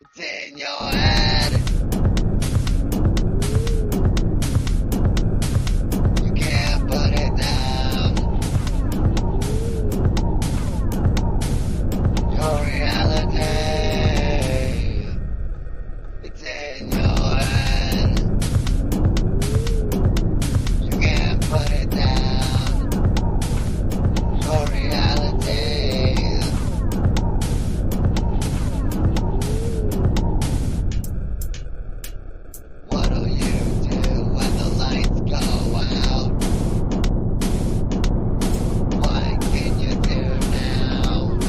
It's in your head. You can't put it down. Your reality. It's in your head. You can't put it down. Your reality. What'll you do when the lights go out? What can you do now?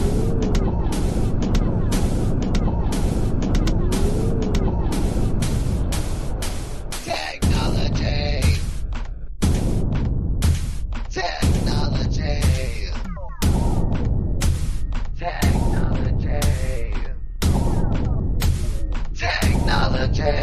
Technology. Technology. Technology. Technology.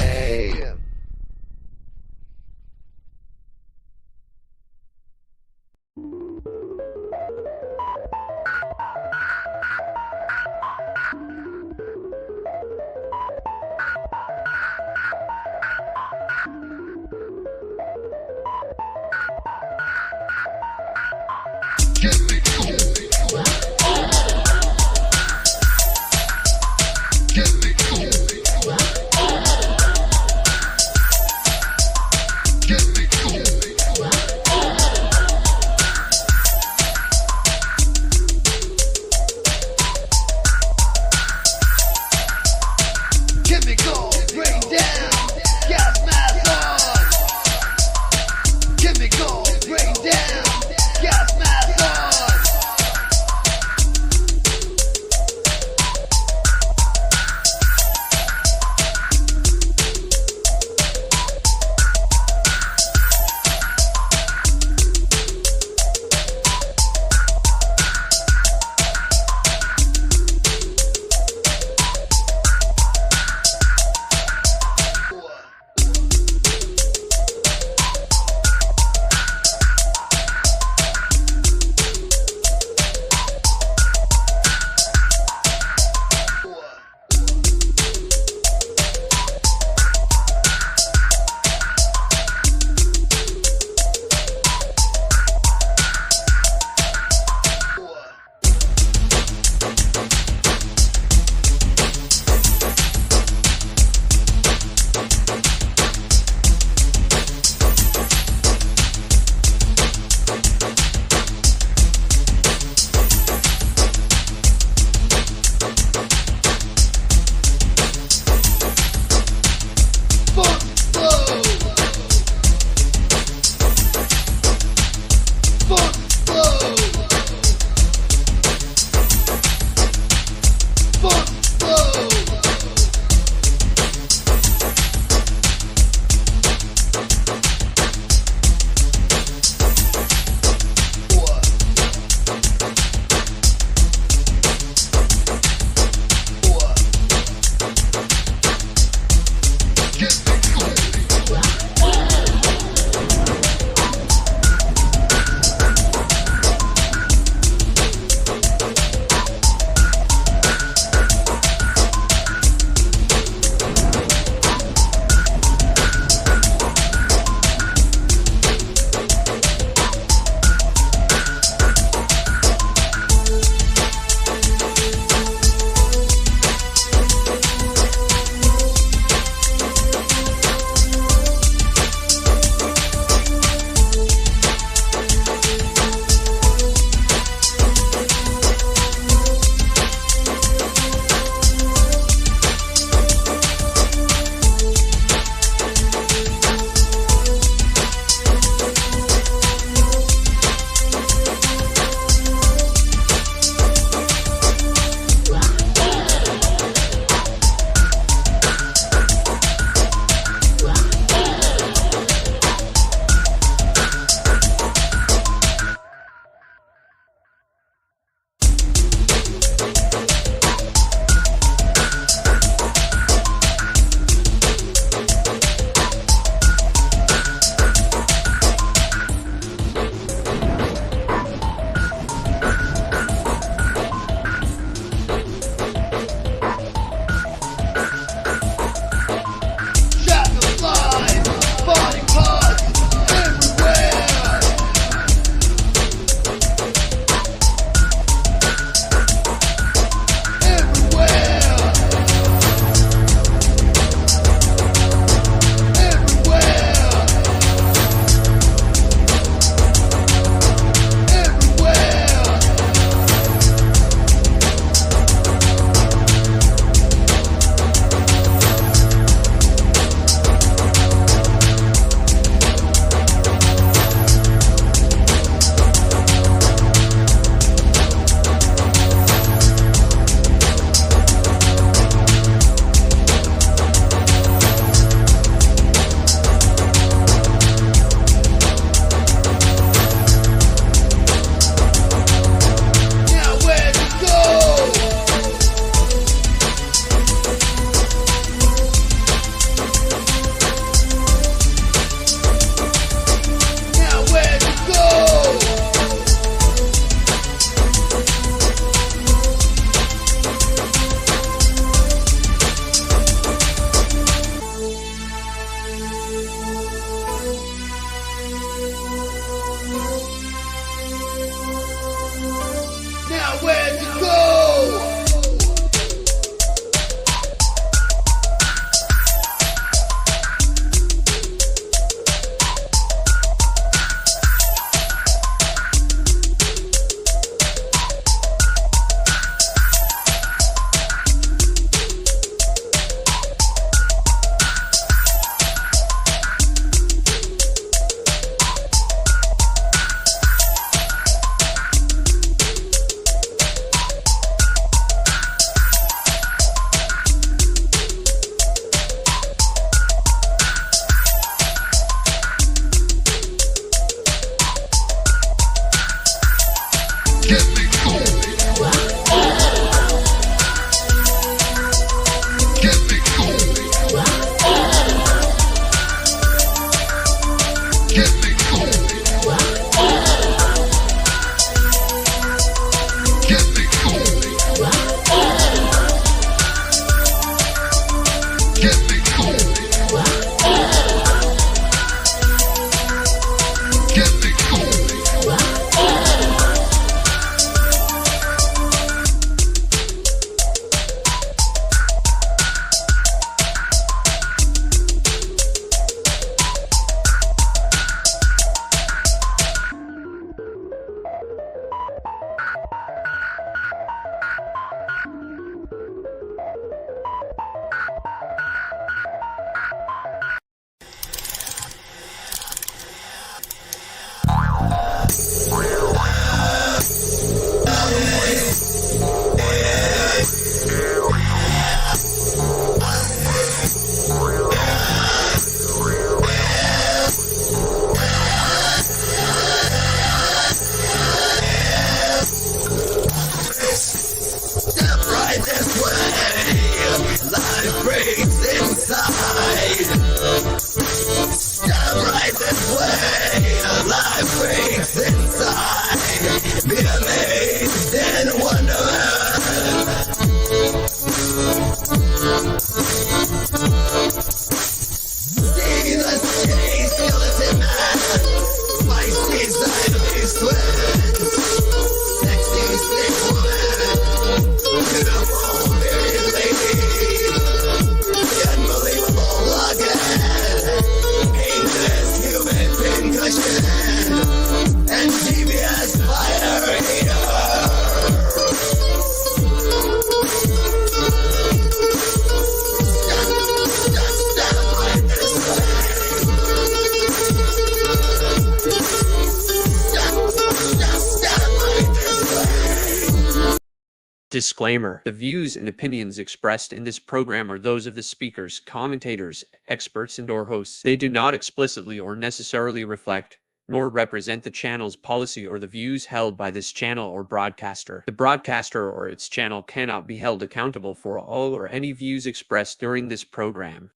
Disclaimer: the views and opinions expressed in this program are those of the speakers, commentators, experts, and/or hosts. They do not explicitly or necessarily reflect nor represent the channel's policy or the views held by this channel or broadcaster. The broadcaster or its channel cannot be held accountable for all or any views expressed during this program.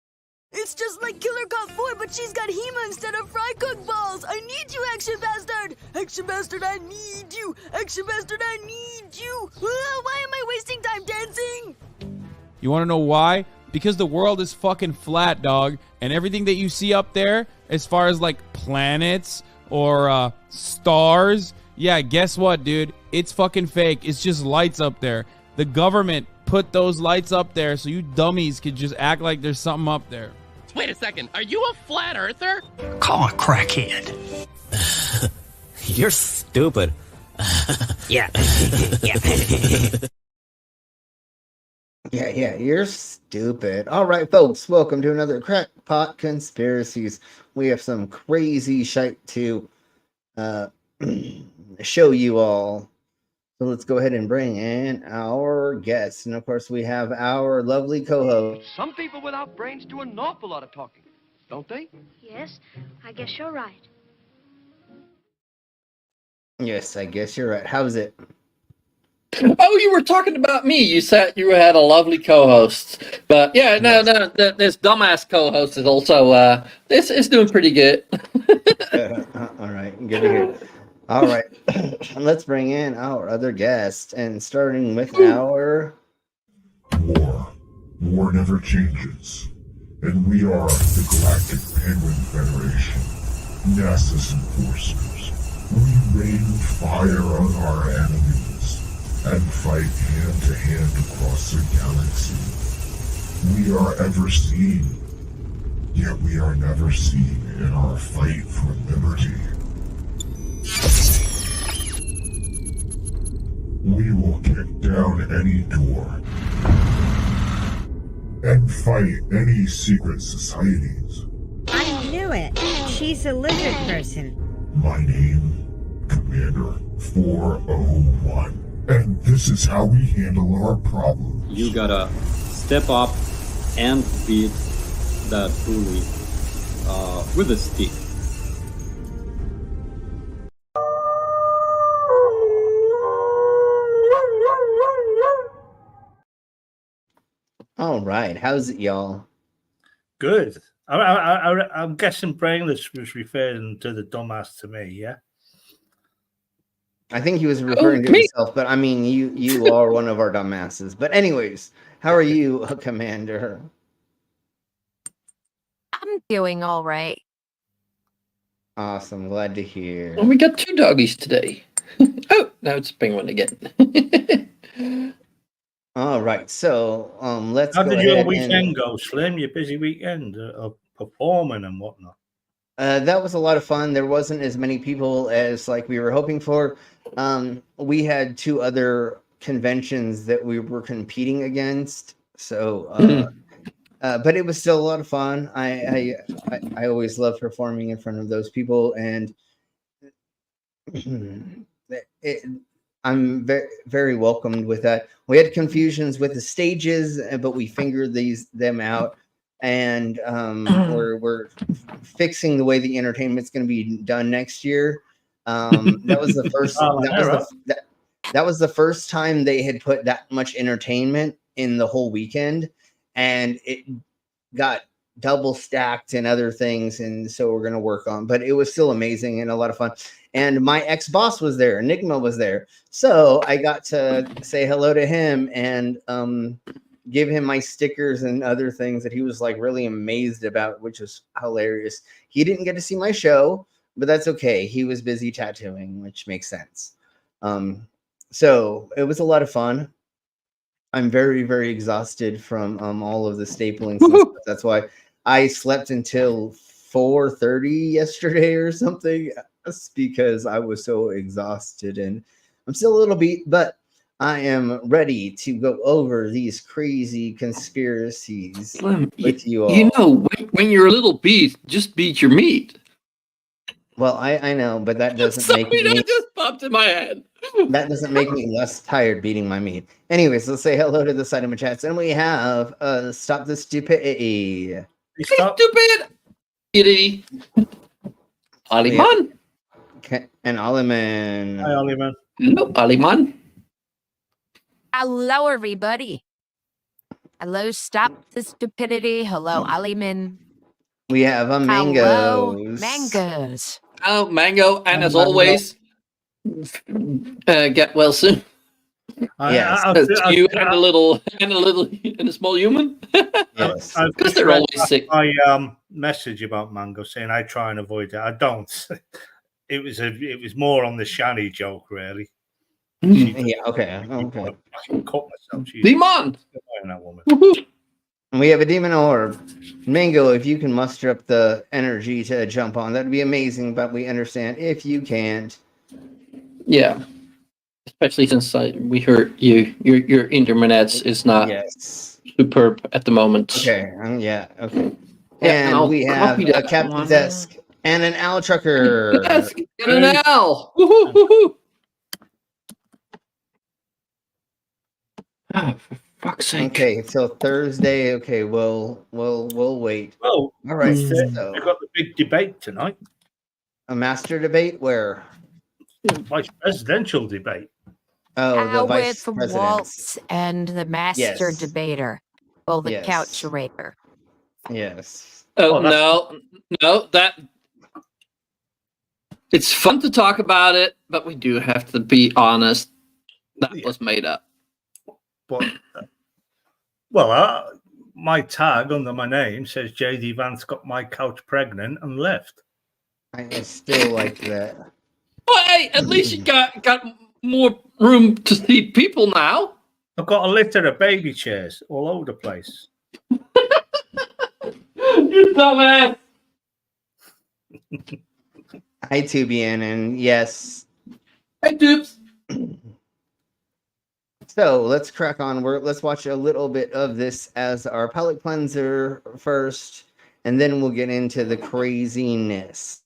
It's just like Killer Cop 4, but she's got Hema instead of fry cook balls. I need you, Action Bastard. Action Bastard, I need you. Action Bastard, I need you. Why am I wasting time dancing? You want to know why? Because the world is fucking flat, dog. And everything that you see up there, as far as like planets or stars, yeah, guess what, dude? It's fucking fake. It's just lights up there. The government put those lights up there so you dummies could just act like there's something up there. Wait a second, are you a flat earther? Call a crackhead. You're stupid. Yeah. Yeah, you're stupid. All right, folks, welcome to another Crackpot Conspiracies. We have some crazy shite to show you all. So let's go ahead and bring in our guests. And of course, we have our lovely co-host. Some people without brains do an awful lot of talking, don't they? Yes, I guess you're right. Yes, I guess you're right. How's it? Oh, you were talking about me. You said you had a lovely co-host. But yeah, no, this dumbass co-host is also, it's doing pretty good. All right, good to hear. All right, let's bring in our other guest, and starting with our... War never changes, and we are the Galactic Penguin Federation, NASA's enforcers. We rain fire on our enemies, and fight hand-to-hand across the galaxy. We are ever seen, yet we are never seen in our fight for liberty. We will kick down any door and fight any secret societies. I knew it. She's a lizard person. My name, Commander 401. And this is how we handle our problems. You gotta step up and beat that bully with a stick. All right, how's it, y'all? Good. I'm guessing Brainless was referring to the dumbass to me, yeah? I think he was referring to himself, but I mean, you are one of our dumbasses. But anyways, how are you, Commander? I'm doing all right. Awesome. Glad to hear. Well, we got 2 doggies today. Oh, now it's Penguin again. All right. So let's How go did ahead your weekend and go, Slim? Your busy weekend of performing and whatnot. that was a lot of fun. There wasn't as many people as like we were hoping for. We had 2 other conventions that we were competing against. So but it was still a lot of fun. I always love performing in front of those people, and I'm very very welcomed with that. We had confusions with the stages, but we figured them out, and we're fixing the way the entertainment's going to be done next year. That was the first. That was the first time they had put that much entertainment in the whole weekend, and it got double stacked and other things, and so we're going to work on, but it was still amazing and a lot of fun. And my ex-boss was there, Enigma was there, so I got to say hello to him and give him my stickers and other things that he was like really amazed about, which was hilarious. He didn't get to see my show, but that's okay. He was busy tattooing, which makes sense. So it was a lot of fun. I'm very, very exhausted from all of the staplings and stuff. That's why I slept until 4:30 yesterday or something. That's because I was so exhausted, and I'm still a little beat, but I am ready to go over these crazy conspiracies with you all. You know, when you're a little beat, just beat your meat. Well, I know, but that doesn't make me. That just popped in my head. That doesn't make me less tired beating my meat. Anyways, let's say hello to the side of my chats, and we have Stop the Stupidity. Stupid idiot. Aliman. And Aliman. Hi, Aliman. Hello, Aliman. Hello, everybody. Hello, Stop the Stupidity. Hello, Aliman. We have a Hello, Mangoes. Mangoes. Oh, Mango, and as always, get well soon. Yes. You and a small human. Yes. Because they're always sick. My message about Mango saying I try and avoid it. I don't. It was more on the Shani joke, really. Yeah. Okay. Cut myself. Demon. That woman. We have a demon orb. Mango, if you can muster up the energy to jump on, that'd be amazing, but we understand if you can't. Yeah. Especially since we heard your internet is not superb at the moment. Okay. Yeah. Okay. Yeah, and we have a captain's desk and an owl trucker. Yes, get an owl. Woohoo! Oh, for fuck's sake. Okay, so Thursday. Okay, we'll wait. Well, all right. We've got the big debate tonight. A master debate where? Vice presidential debate. Oh, the vice with president. Waltz and the master Yes. debater. Well, the Yes. couch raper. Yes. Oh, no, that it's fun to talk about it, but we do have to be honest. That was made up. But my tag under my name says JD Vance got my couch pregnant and left. I still like that. Well, hey, at least you got more room to seat people now. I've got a litter of baby chairs all over the place. You dumbass. Hi, Tubian, and yes. Hi, Tubes. So let's crack on. Let's watch a little bit of this as our palate cleanser first, and then we'll get into the craziness.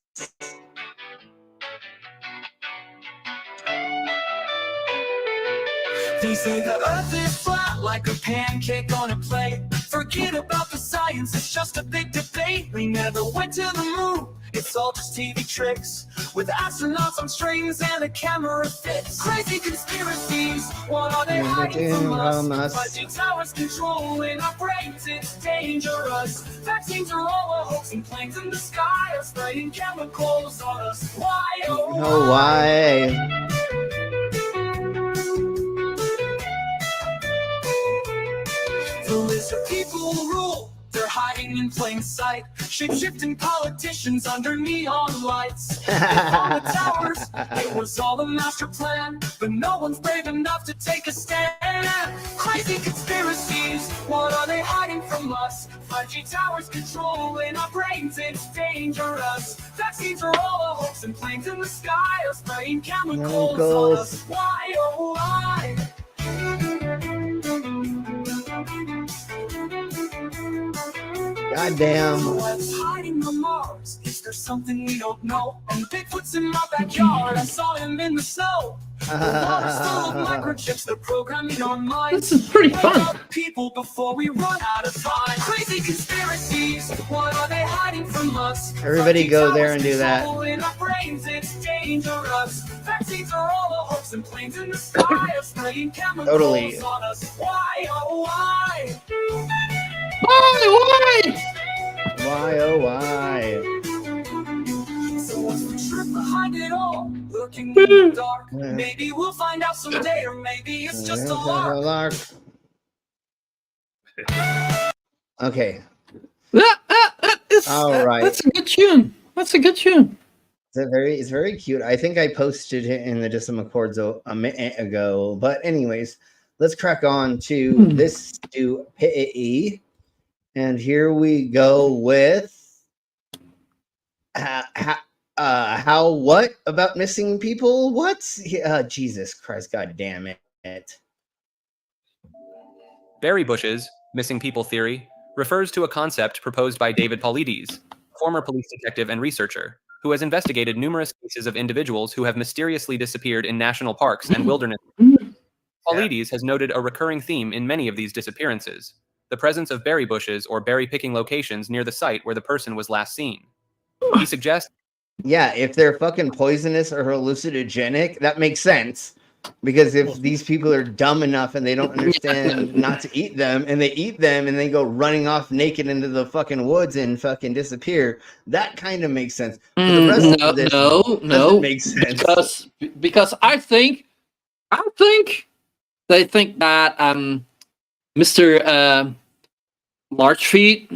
They say the earth is flat like a pancake on a plate. Forget about the science, it's just a big debate. We never went to the moon, it's all just TV tricks. With astronauts on strings and a camera fits. Crazy conspiracies, what are they hiding from us? 5G towers controlling our brains, it's dangerous. Vaccines are all a hoax and planes in the sky are spraying chemicals on us. Why, Oh, why? The list of people rule, they're hiding in plain sight. Shape-shifting politicians under neon lights. On the towers, it was all a master plan, but no one's brave enough to take a stand. Crazy conspiracies, what are they hiding from us? 5G towers controlling our brains, it's dangerous. Vaccines are all a hoax, and planes in the sky are spraying chemicals on us. Why, oh why? Goddamn. What's hiding on Mars? Is there something we don't know? And Bigfoot's in my backyard, I saw him in the snow. The water's full of microchips, they're programming our minds. This is pretty fun. People before we run out of time. Crazy conspiracies, what are they hiding from us? Everybody go there and do that. In our brains, it's dangerous. Vaccines are all a hoax, and planes in the sky are spraying chemicals Totally. on us. Why, oh why? Why? Why, oh, why? So what's the truth behind it all? Lurking in the dark. Maybe we'll find out someday, or maybe it's just a lark. Okay. It's, All right. That's a good tune. That's a good tune. It's very cute. I think I posted it in the Dism Accords a minute ago. But anyways, let's crack on to this stupidity. And here we go with how what about missing people? What? Jesus Christ, God damn it. Berry bushes, missing people theory, refers to a concept proposed by David Paulides, former police detective and researcher, who has investigated numerous cases of individuals who have mysteriously disappeared in national parks and wilderness. Paulides has noted a recurring theme in many of these disappearances: the presence of berry bushes or berry-picking locations near the site where the person was last seen. He suggests... Yeah, if they're fucking poisonous or hallucinogenic, that makes sense. Because if these people are dumb enough and they don't understand not to eat them, and they eat them and they go running off naked into the fucking woods and fucking disappear, that kind of makes sense. But the rest of this doesn't make sense. Because I think they think that Mr. Large Feet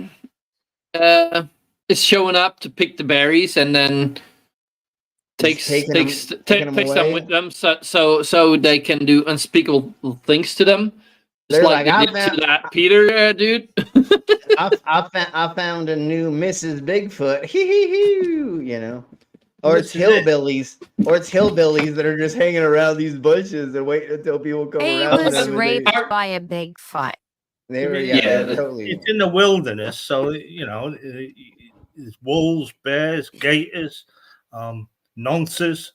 is showing up to pick the berries and then takes them with them so they can do unspeakable things to them. They're like like, they did to that Peter dude. I found a new Mrs. Bigfoot. You know. Or it's hillbillies. Or it's hillbillies that are just hanging around these bushes and waiting until people come He around. was them raped by a Bigfoot. They were, totally. It's in the wilderness, so you know, it's wolves, bears, gators, nonces.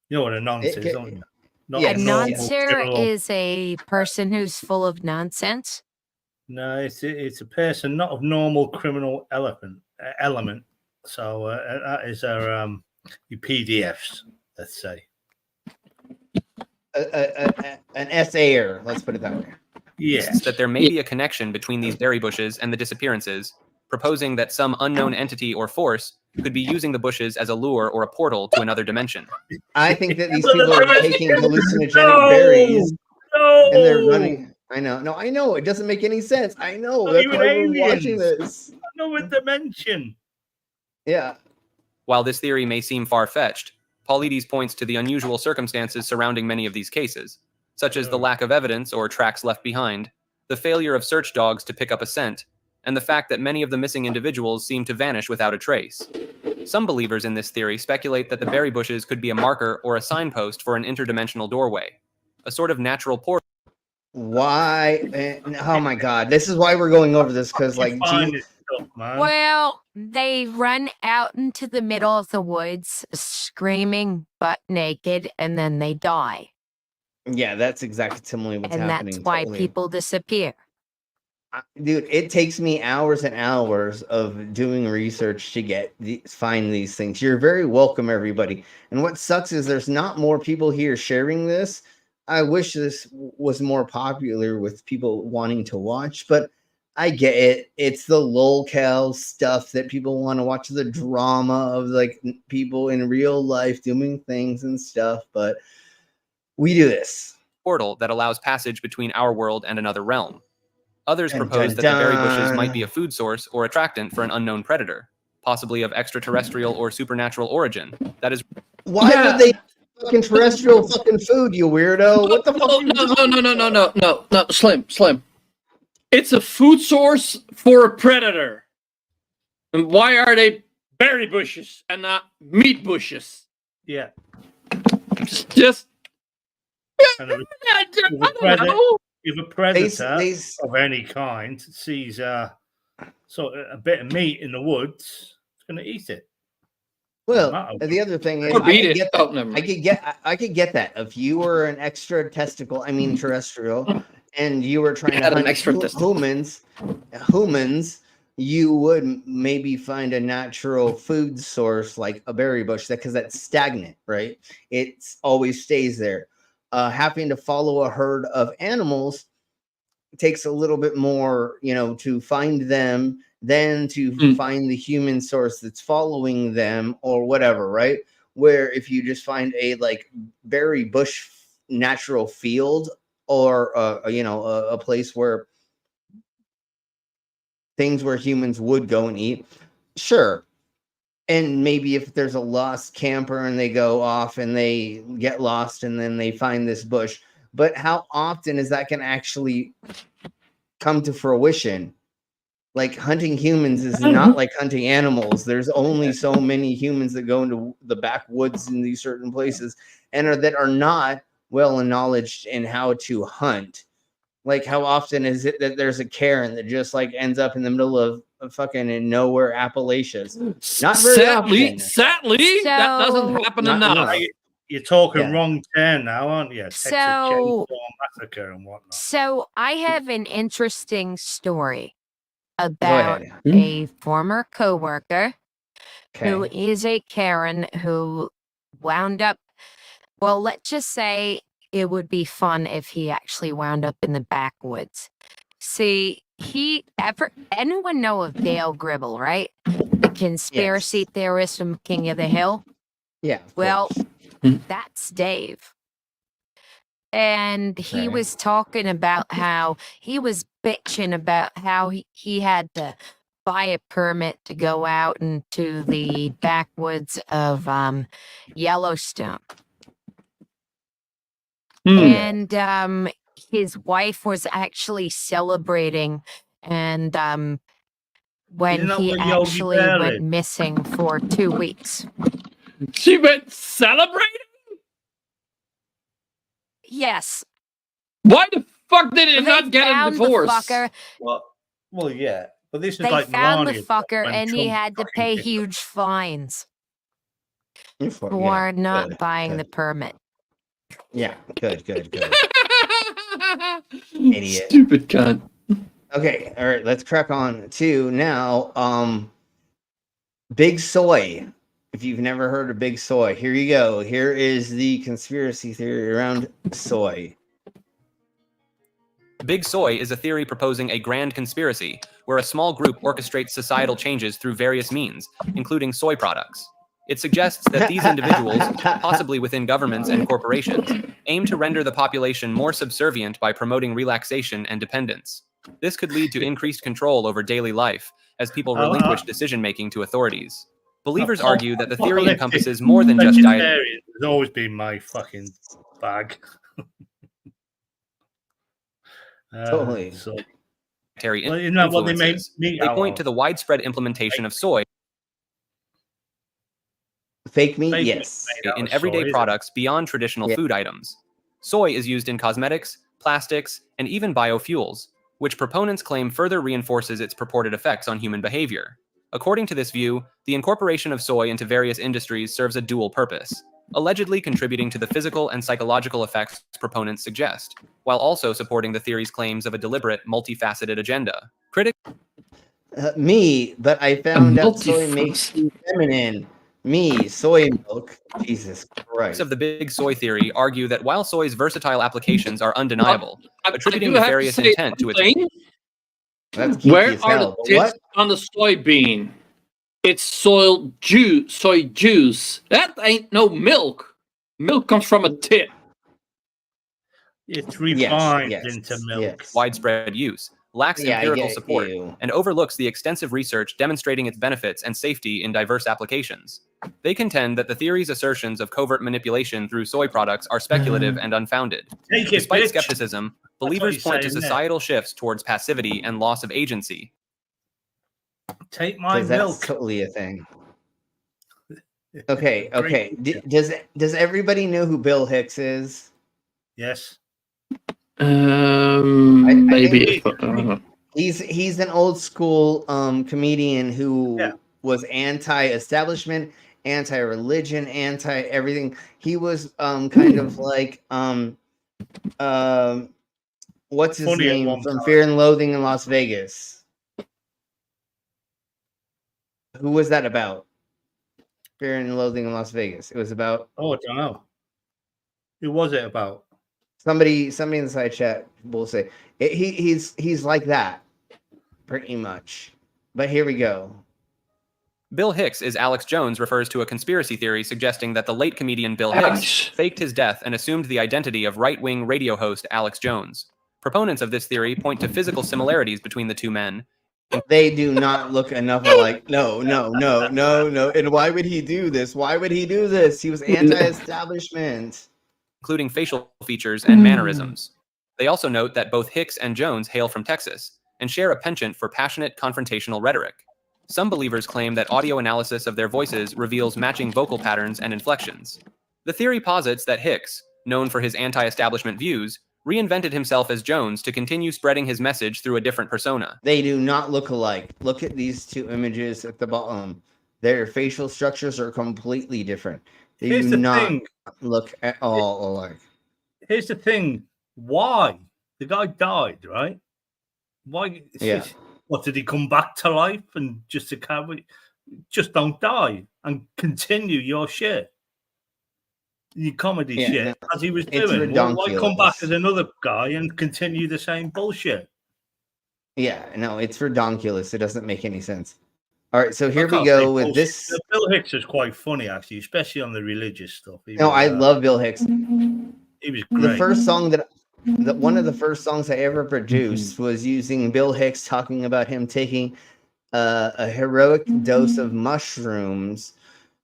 You know what a nonce is, don't you? Not A a normal noncer criminal. is a person who's full of nonsense. No, it's a person not of normal criminal element. So that is our your PDFs, let's say. An SAer, let's put it that way. Yes. That there may be a connection between these berry bushes and the disappearances, proposing that some unknown entity or force could be using the bushes as a lure or a portal to another dimension. I think that these people are taking hallucinogenic berries and they're running. I know. No, I know. It doesn't make any sense. I know. That's why we're watching this. Another dimension. Yeah. While this theory may seem far-fetched, Paulides points to the unusual circumstances surrounding many of these cases, such as the lack of evidence or tracks left behind, the failure of search dogs to pick up a scent, and the fact that many of the missing individuals seem to vanish without a trace. Some believers in this theory speculate that the berry bushes could be a marker or a signpost for an interdimensional doorway, a sort of natural portal. Why? Oh my God! This is why we're going over this, because like, Well, they run out into the middle of the woods, screaming, butt naked, and then they die. yeah, that's exactly similarly what's happening. And that's why totally. people disappear. Dude, it takes me hours and hours of doing research to find these things. You're very welcome, everybody. And what sucks is there's not more people here sharing this. I wish this was more popular with people wanting to watch, but I get it. It's the lolcow stuff that people want to watch, the drama of like people in real life doing things and stuff, but we do this. Portal that allows passage between our world and another realm. Others Dun, propose dun, that the berry bushes dun. might be a food source or attractant for an unknown predator, possibly of extraterrestrial or supernatural origin. That is Why would they fucking terrestrial fucking food, you weirdo? What the fuck? No, Slim. It's a food source for a predator. And why are they berry bushes and not meat bushes? Yeah. Just. And if a predator of any kind sees a bit of meat in the woods, it's going to eat it. Well, the other thing is, I could get that if you were an extra testicle, I mean terrestrial, and you were trying to hunt humans, you would maybe find a natural food source like a berry bush, because that's stagnant, right? It always stays there. Having to follow a herd of animals takes a little bit more, to find them than to find the human source that's following them or whatever, right? Where if you just find a berry bush natural field or a place where things where humans would go and eat, sure. And maybe if there's a lost camper and they go off and they get lost and then they find this bush, but how often is that going to actually come to fruition? Like hunting humans is not like hunting animals. There's only so many humans that go into the backwoods in these certain places and that are not well knowledge in how to hunt. Like, how often is it that there's a Karen that just ends up in the middle of fucking in nowhere Appalachias? Not very often. Sadly, that doesn't happen enough. You're talking wrong turn now, aren't you? Texas So- Chainsaw Massacre and whatnot. So I have an interesting story Go about ahead. a former coworker Okay. who is a Karen who wound up, well, let's just say it would be fun if he actually wound up in the backwoods. See, anyone know of Dale Gribble, right? The conspiracy theorist from King of the Hill? Yeah. Well, that's Dave. And he was talking about how he was bitching about how he had to buy a permit to go out into the backwoods of Yellowstone. And his wife was actually celebrating, and when Isn't that he what Yogi actually Bear went is? missing for 2 weeks. She went celebrating? Yes. Why the fuck did it They not get a found the divorce? fucker. Well, yeah, but this is They like found the Melania fucker, when and he Trump had to fucking pay kicked her. huge fines Yeah, for not good, buying good. the permit. Yeah, good. Idiot. Stupid cunt. Okay, all right, let's crack on to now. Big Soy. If you've never heard of Big Soy, here you go. Here is the conspiracy theory around soy. Big Soy is a theory proposing a grand conspiracy where a small group orchestrates societal changes through various means, including soy products. It suggests that these individuals, possibly within governments and corporations, aim to render the population more subservient by promoting relaxation and dependence. This could lead to increased control over daily life as people relinquish decision-making to authorities. Believers argue that the theory encompasses more than just diet. It's always been my fucking bag. Totally. Dietary Well, isn't that what they make influences. meat They out point of? to the widespread implementation of soy Fake meat, yes. in everyday products beyond traditional food items. Soy is used in cosmetics, plastics, and even biofuels, which proponents claim further reinforces its purported effects on human behavior. According to this view, the incorporation of soy into various industries serves a dual purpose, allegedly contributing to the physical and psychological effects proponents suggest, while also supporting the theory's claims of a deliberate, multifaceted agenda. Critics Me, but I found out soy makes you feminine. Me, soy milk. Jesus Christ. of the Big Soy theory argue that while soy's versatile applications are undeniable, attributing I do have to nefarious say intent to its something. That's geeky Where as are hell, the but tits what? on the soybean? It's soy juice. That ain't no milk. Milk comes from a tit. It's refined yes, into milk. widespread use. lacks empirical support, and overlooks the extensive research demonstrating its benefits and safety in diverse applications. They contend that the theory's assertions of covert manipulation through soy products are speculative and unfounded. Despite skepticism, believers point to societal shifts towards passivity and loss of agency. Take my milk. That's totally a thing. Okay. Does everybody know who Bill Hicks is? Yes. Maybe. He's an old school comedian who was anti-establishment, anti-religion, anti-everything. He was kind of like what's his name from Fear and Loathing in Las Vegas? Who was that about? Fear and Loathing in Las Vegas. It was about. Oh, I don't know. Who was it about? Somebody in the side chat will say he's like that, pretty much. But here we go. Bill Hicks, as Alex Jones refers to a conspiracy theory suggesting that the late comedian Bill Hicks faked his death and assumed the identity of right-wing radio host Alex Jones. Proponents of this theory point to physical similarities between the two men. They do not look enough alike. No. And why would he do this? He was anti-establishment. Including facial features and mannerisms. They also note that both Hicks and Jones hail from Texas and share a penchant for passionate confrontational rhetoric. Some believers claim that audio analysis of their voices reveals matching vocal patterns and inflections. The theory posits that Hicks, known for his anti-establishment views, reinvented himself as Jones to continue spreading his message through a different persona. They do not look alike. Look at these two images at the bottom. Their facial structures are completely different. They do not look at all alike. Here's the thing. Why? The guy died, right? Why? Yeah. What, did he come back to life and just don't die and continue your shit? Your comedy shit, as he was doing. Why come back as another guy and continue the same bullshit? Yeah, no, it's redonkulous. It doesn't make any sense. All right, so here we go with this. Bill Hicks is quite funny, actually, especially on the religious stuff. I love Bill Hicks. He was great. The first song one of the first songs I ever produced was using Bill Hicks talking about him taking a heroic dose of mushrooms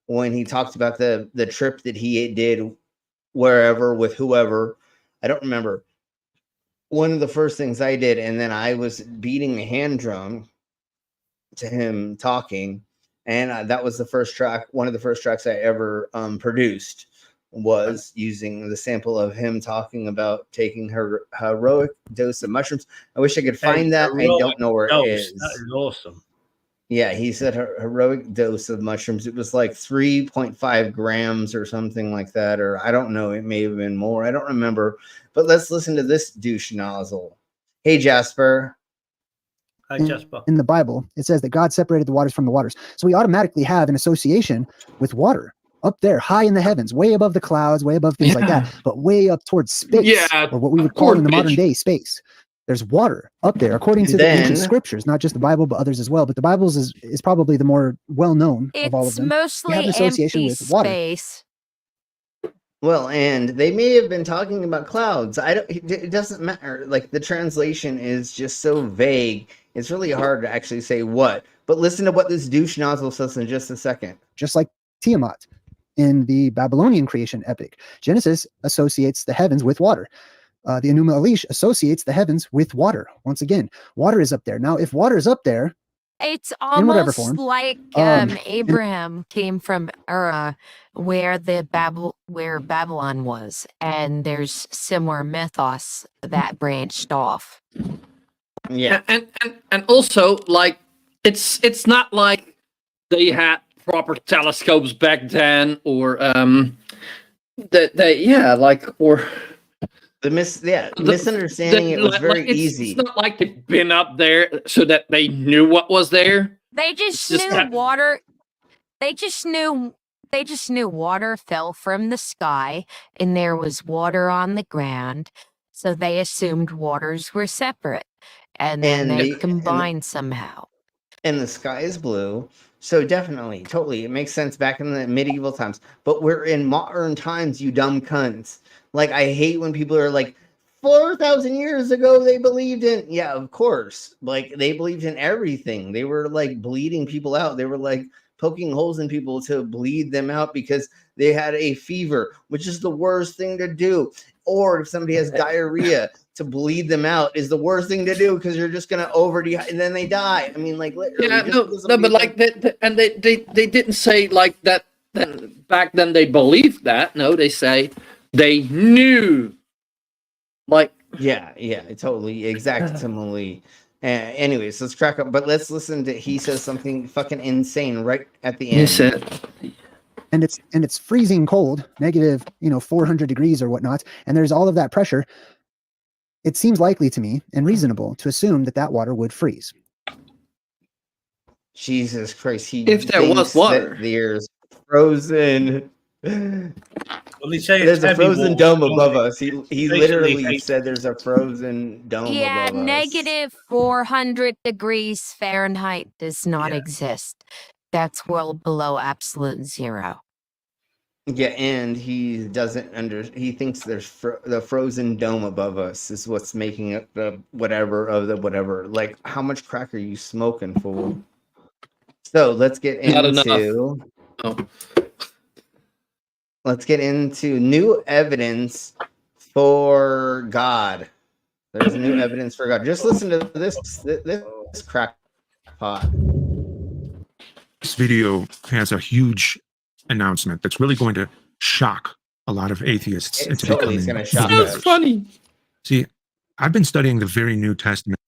when he talked about the trip that he did wherever with whoever. I don't remember. One of the first things I did, and then I was beating a hand drum to him talking, and that was the first track. One of the first tracks I ever produced was using the sample of him talking about taking her heroic dose of mushrooms. I wish I could find that. I don't know where it is. That is awesome. Yeah, he said heroic dose of mushrooms. It was like 3.5 grams or something like that, or I don't know. It may have been more. I don't remember. But let's listen to this douche nozzle. Hey, Jasper. Hi, Jasper. In the Bible, it says that God separated the waters from the waters. So we automatically have an association with water up there, high in the heavens, way above the clouds, way above things like that, but way up towards space, or what we would call in the modern day space. There's water up there, according to the ancient scriptures, not just the Bible, but others as well. But the Bible is probably the more well-known of all of them. It's mostly empty space. Well, and they may have been talking about clouds. It doesn't matter. Like, the translation is just so vague. It's really hard to actually say what. But listen to what this douche nozzle says in just a second. Just like Tiamat in the Babylonian creation epic, Genesis associates the heavens with water. The Enuma Elish associates the heavens with water. Once again, water is up there. Now, if water is up there, it's almost like Abraham came from Ur, where Babylon was, and there's similar mythos that branched off. Yeah, and also, like, it's not like they had proper telescopes back then, or the misunderstanding. It was very easy. It's not like they've been up there so that they knew what was there. They just knew water. They just knew water fell from the sky, and there was water on the ground. So they assumed waters were separate, and then they combined somehow. And the sky is blue. So definitely, totally, it makes sense back in the medieval times. But we're in modern times, you dumb cunts. Like, I hate when people are like, 4,000 years ago, they believed in, yeah, of course. Like, they believed in everything. They were like bleeding people out. They were like poking holes in people to bleed them out because they had a fever, which is the worst thing to do. Or if somebody has diarrhea, to bleed them out is the worst thing to do because you're just going to over and then they die. I mean, like, literally. Yeah, no, but like, they didn't say like that. Back then they believed that. No, they say they knew. Like, yeah, totally, exactly. Anyways, let's crack up. But let's listen to. He says something fucking insane right at the end. He said, and it's freezing cold, negative 400 degrees or whatnot, and there's all of that pressure. It seems likely to me and reasonable to assume that water would freeze. Jesus Christ! If there was water, there's frozen. Well, they say there's a frozen dome above us. He literally said there's a frozen dome above us. Negative 400 degrees Fahrenheit does not exist. That's well below absolute zero. Yeah, and he doesn't he thinks there's the frozen dome above us is what's making it the whatever of the whatever. Like, how much crack are you smoking, fool? So let's get into. Let's get into new evidence for God. There's new evidence for God. Just listen to this crackpot. This video has a huge announcement that's really going to shock a lot of atheists into becoming believers. That's funny. See, I've been studying the very New Testament.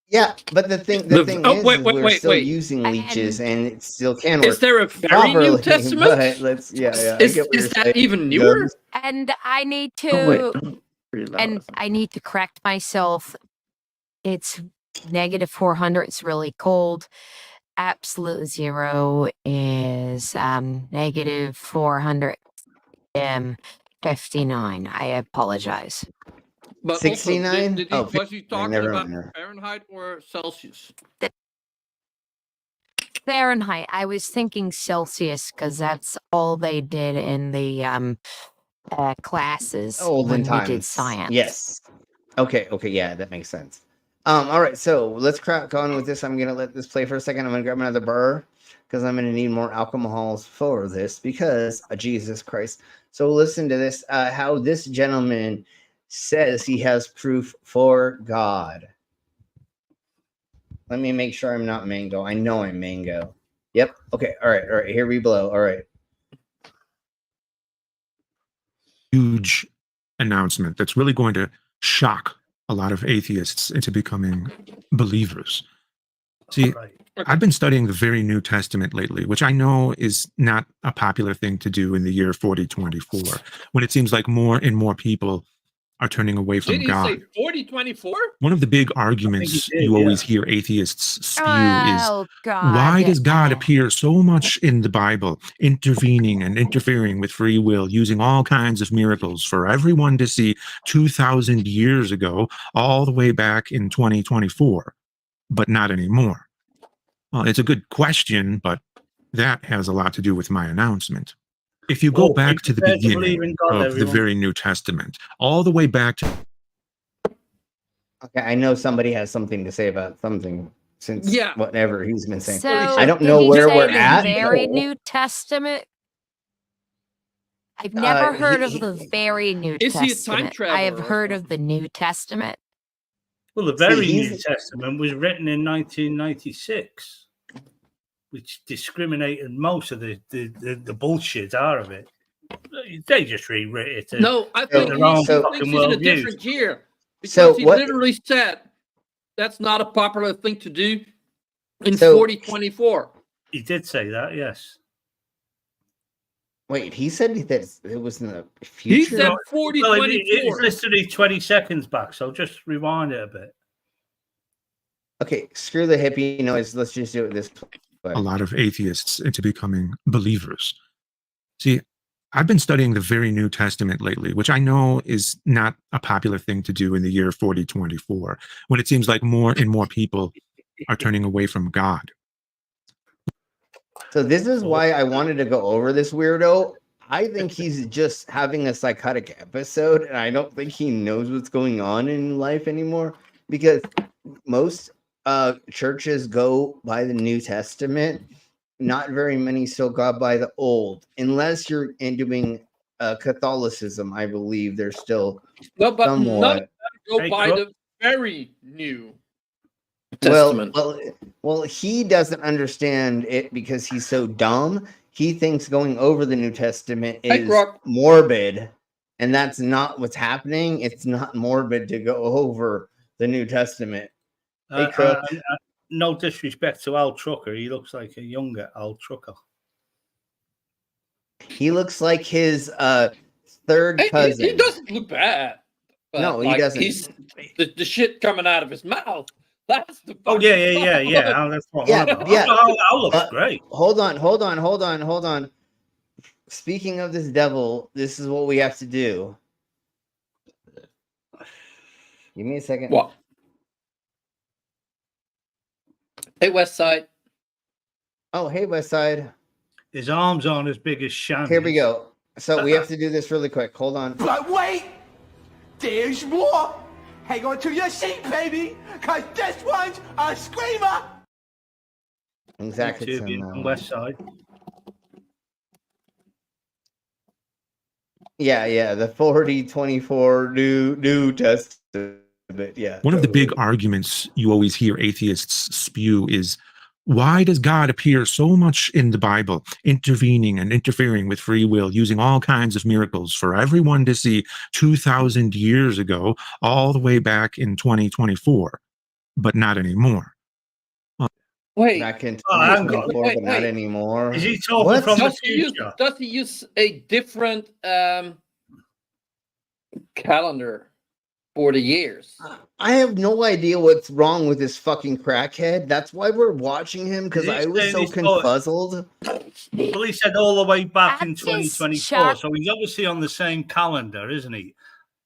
Yeah, but the thing is we're still using leeches, and it still can work. Is there a very New Testament? But let's, Is that even newer? And I need to, I need to correct myself. It's negative 400. It's really cold. Absolute zero is negative 459. I apologize. But 69? Also, was he talking about Fahrenheit or Celsius? Fahrenheit. I was thinking Celsius because that's all they did in the classes olden times. We did science. Yes. Okay, yeah, that makes sense. All right, so let's crack on with this. I'm gonna let this play for a second. I'm gonna grab another burr because I'm gonna need more alcohols for this because Jesus Christ. So listen to this. How this gentleman says he has proof for God. Let me make sure I'm not Mango. I know I'm Mango. Yep. Okay. All right. Here we blow. All right. Huge announcement that's really going to shock a lot of atheists into becoming believers. See, I've been studying the very New Testament lately, which I know is not a popular thing to do in the year 4024, when it seems like more and more people are turning away from God. Did he say 4024? One of the big arguments you always hear atheists spew is, why does God appear so much in the Bible, intervening and interfering with free will, using all kinds of miracles for everyone to see 2,000 years ago, all the way back in 2024, but not anymore? Well, it's a good question, but that has a lot to do with my announcement. If you go back to the beginning of the very New Testament, all the way back to... Okay, I know somebody has something to say about something since whatever he's been saying. So, I don't know where we're at. Very New Testament? I've never heard of the very New Testament. Is he a time traveler? I have heard of the New Testament. Well, the very New Testament was written in 1996. Which discriminated most of the bullshit out of it. They just rewrote it. No, I think he's in a different year. Because he literally said that's not a popular thing to do in 4024. He did say that, yes. Wait, he said that it was in the future? He said 4024. Well, it's literally 20 seconds back, so just rewind it a bit. Okay, screw the hippie noise. Let's just do it this way. A lot of atheists into becoming believers. See, I've been studying the very New Testament lately, which I know is not a popular thing to do in the year 4024, when it seems like more and more people are turning away from God. So this is why I wanted to go over this weirdo. I think he's just having a psychotic episode, and I don't think he knows what's going on in life anymore, because most churches go by the New Testament. Not very many still go by the Old, unless you're doing Catholicism. I believe there's still somewhat. None of them go by the very New Testament. Well, he doesn't understand it because he's so dumb. He thinks going over the New Testament is morbid, and that's not what's happening. It's not morbid to go over the New Testament. No disrespect to Al Trucker. He looks like a younger Al Trucker. He looks like his third cousin. He doesn't look bad. No, he doesn't. He's the shit coming out of his mouth. That's the. Yeah. That's what Al looks great. Hold on. Speaking of this devil, this is what we have to do. Give me a second. What? Hey, West Side. Oh, hey, West Side. His arms aren't as big as Shannon. Here we go. So we have to do this really quick. Hold on. But wait! There's more! Hang on to your seat, baby! Cause this one's a screamer! Exactly. On West Side. Yeah. The 40-24 New Testament. Yeah. One of the big arguments you always hear atheists spew is, why does God appear so much in the Bible, intervening and interfering with free will, using all kinds of miracles for everyone to see 2,000 years ago, all the way back in 2024, but not anymore? Wait. Back in 2024, but not anymore. Is he talking from the future? Does he use a different calendar for the years? I have no idea what's wrong with this fucking crackhead. That's why we're watching him, because I was so confuzzled. Well, he said all the way back in 2024, so he's obviously on the same calendar, isn't he?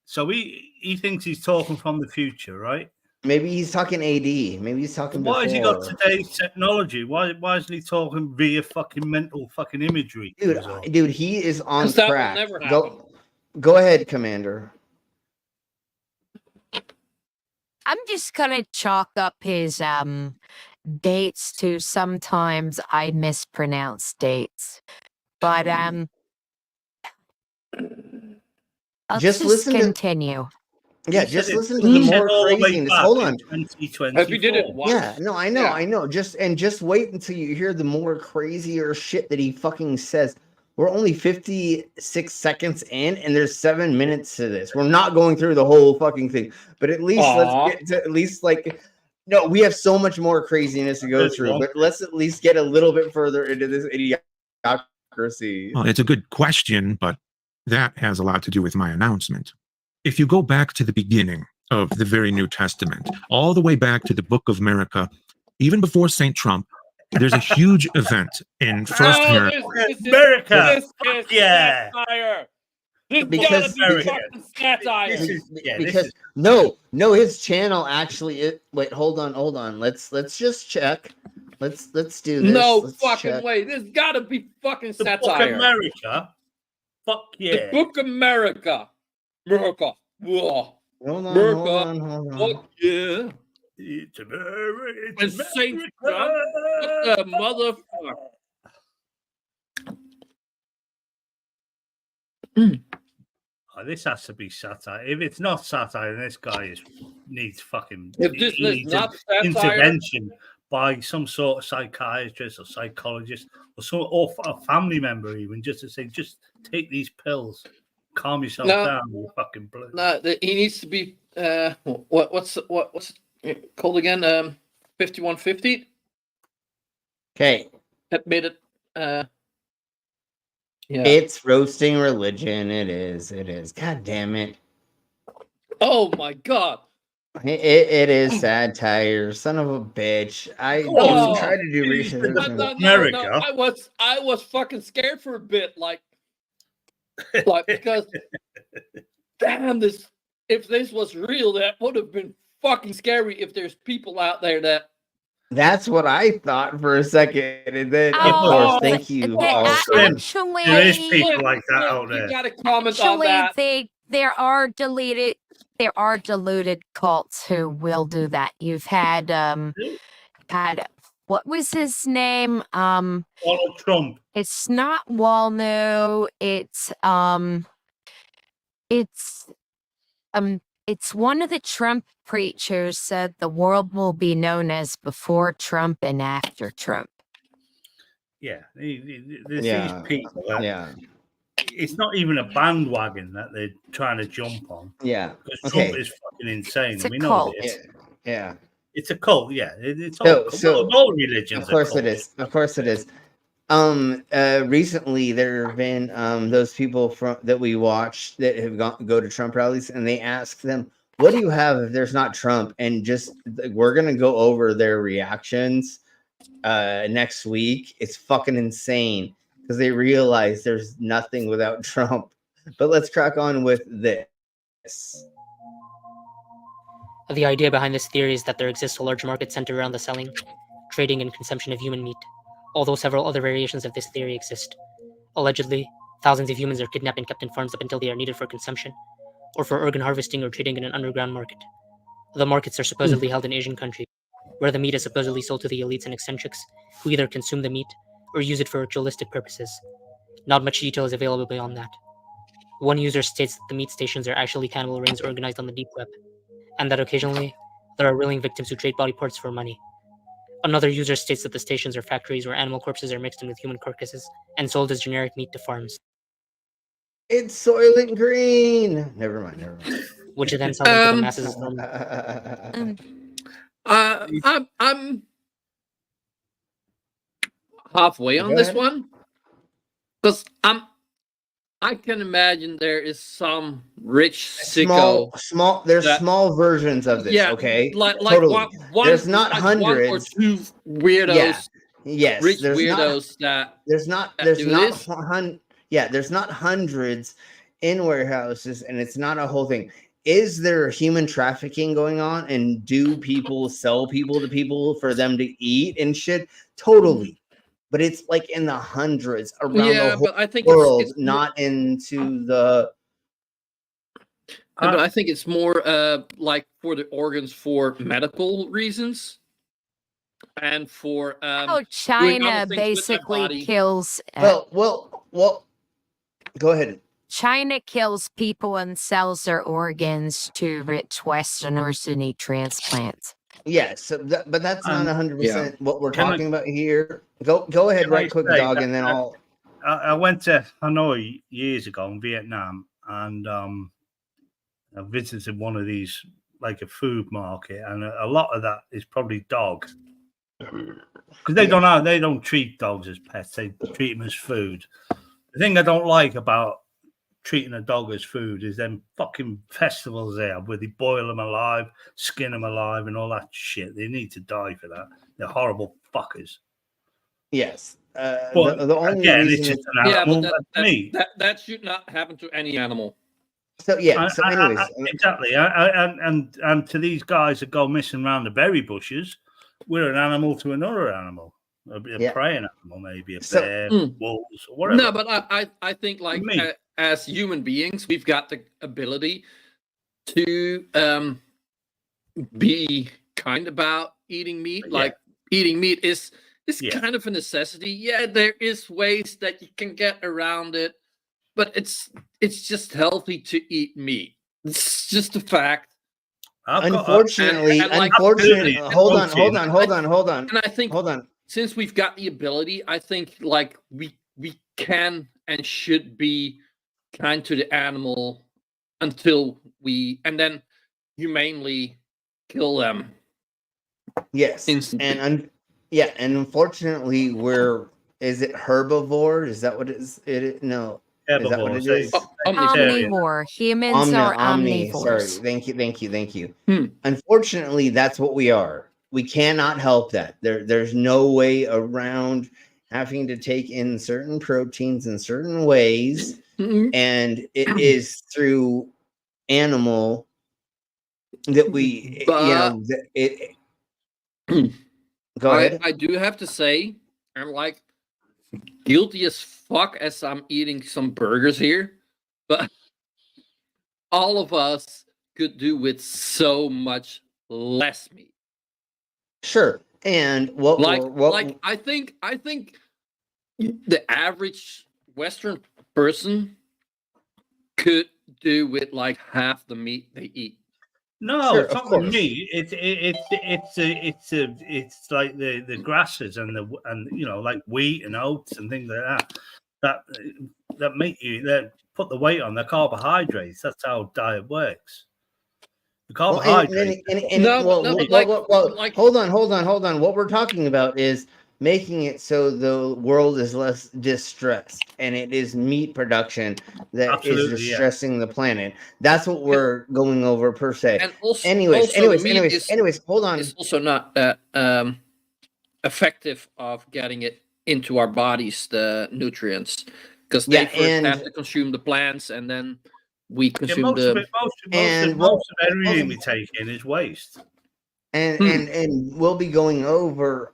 So he thinks he's talking from the future, right? Maybe he's talking AD. Maybe he's talking. Why has he got today's technology? Why isn't he talking via fucking mental fucking imagery? Dude, he is on crack. Go ahead, Commander. I'm just gonna chalk up his dates to sometimes I mispronounce dates. But I'll just continue. Just listen to the more craziness. Hold on. Have you did it once? Yeah, no, I know. Just wait until you hear the more crazier shit that he fucking says. We're only 56 seconds in, and there's 7 minutes to this. We're not going through the whole fucking thing, but at least let's get to at least no, we have so much more craziness to go through, but let's at least get a little bit further into this idiocracy. Well, it's a good question, but that has a lot to do with my announcement. If you go back to the beginning of the very New Testament, all the way back to the Book of America, even before St. Trump, there's a huge event in First America. Because no, his channel actually. Wait, hold on. Let's just check. Let's do this. No fucking way. This gotta be fucking satire. The Book of America. Fuck yeah. The Book of America. America. Whoa. Hold on. Fuck yeah. It's America. It's Saint John. What the motherfucker? Oh, this has to be satire. If it's not satire, then this guy needs fucking intervention by some sort of psychiatrist or psychologist or a family member, even just to say, just take these pills, calm yourself down. You fucking blue. No, he needs to be. What's it called again? 5150. Okay. That made it. Yeah. It's roasting religion. It is. God damn it. Oh my god. It is satire. Son of a bitch. I tried to do research. No, I was fucking scared for a bit, like because damn, if this was real, that would have been fucking scary. If there's people out there that That's what I thought for a second, and then of course, thank you. Actually, there is people like that out there. You got to comment on that. There are deluded cults who will do that. You've had what was his name? Donald Trump. It's not Walno. It's one of the Trump preachers said the world will be known as before Trump and after Trump. Yeah, there's these people. It's not even a bandwagon that they're trying to jump on. Yeah, because Trump is fucking insane. It's a we cult. know this. Yeah, it's a cult. Yeah, it's all religions. Of course it is. Of course it is. Recently there have been those people that we watched that have go to Trump rallies, and they ask them, what do you have if there's not Trump? And just we're gonna go over their reactions next week. It's fucking insane because they realize there's nothing without Trump. But let's crack on with this. The idea behind this theory is that there exists a large market centered around the selling, trading, and consumption of human meat, although several other variations of this theory exist. Allegedly, thousands of humans are kidnapped and kept in farms up until they are needed for consumption, or for organ harvesting or trading in an underground market. The markets are supposedly held in Asian countries, where the meat is supposedly sold to the elites and eccentrics, who either consume the meat or use it for ritualistic purposes. Not much detail is available beyond that. One user states that the meat stations are actually cannibal rings organized on the deep web, and that occasionally, there are willing victims who trade body parts for money. Another user states that the stations are factories where animal corpses are mixed in with human carcasses and sold as generic meat to farms. It's Soylent Green. Never mind. Which then sells to the masses. I'm halfway on this one because I can imagine there is some rich sicko. There's small versions of this. Yeah, okay, like totally. There's not like hundreds. one or two weirdos. Yeah. Yes, rich weirdos there's not hundreds in warehouses, and it's not a whole thing. Is there human trafficking going on, and do people sell people to people for them to eat and shit? Totally. But it's like in the hundreds around the whole but I think world, it's not into the. But I think it's more like for the organs for medical reasons, and for China basically kills. Well. Go ahead. China kills people and sells their organs to rich Westerners who need transplants. Yes, but that's not 100% what we're talking about here. Go ahead, right quick, dog, and then I'll. I went to Hanoi years ago in Vietnam, and I visited one of these, like a food market, and a lot of that is probably dog, because they don't treat dogs as pets; they treat them as food. The thing I don't like about treating a dog as food is them fucking festivals they have where they boil them alive, skin them alive, and all that shit. They need to die for that. They're horrible fuckers. Yes. But the only again, reason it's just an animal. That should not happen to any animal. So yeah. So anyways, exactly. And to these guys that go missing around the berry bushes, we're an animal to another animal. A preying animal, maybe a bear, wolves, or whatever. No, but I think like as human beings, we've got the ability to be kind about eating meat. Like eating meat is kind of a necessity. Yeah, there is ways that you can get around it, but it's just healthy to eat meat. It's just a fact. Unfortunately, hold on. And I think since we've got the ability, I think like we can and should be kind to the animal until and then humanely kill them. Yes, and unfortunately, is it herbivore? Is that what it is? No. Herbivore. Is that what it is? Omnivore. Humans are omnivores. Sorry. Thank you. Unfortunately, that's what we are. We cannot help that. There's no way around having to take in certain proteins in certain ways, and it is through animal that we, Go ahead. I do have to say, I'm like guilty as fuck as I'm eating some burgers here, but all of us could do with so much less meat. Sure. And what I think the average Western person could do with like half the meat they eat. No, it's not the meat. It's like the grasses and like wheat and oats and things like that make you put the weight on the carbohydrates. That's how diet works. The carbohydrates. Hold on. What we're talking about is making it so the world is less distressed, and it is meat production that is distressing the planet. That's what we're going over per se. And also, anyways, hold on. It's also not that effective of getting it into our bodies, the nutrients, because they first have to consume the plants, and then we consume most the. Most of everything we take in is waste. And we'll be going over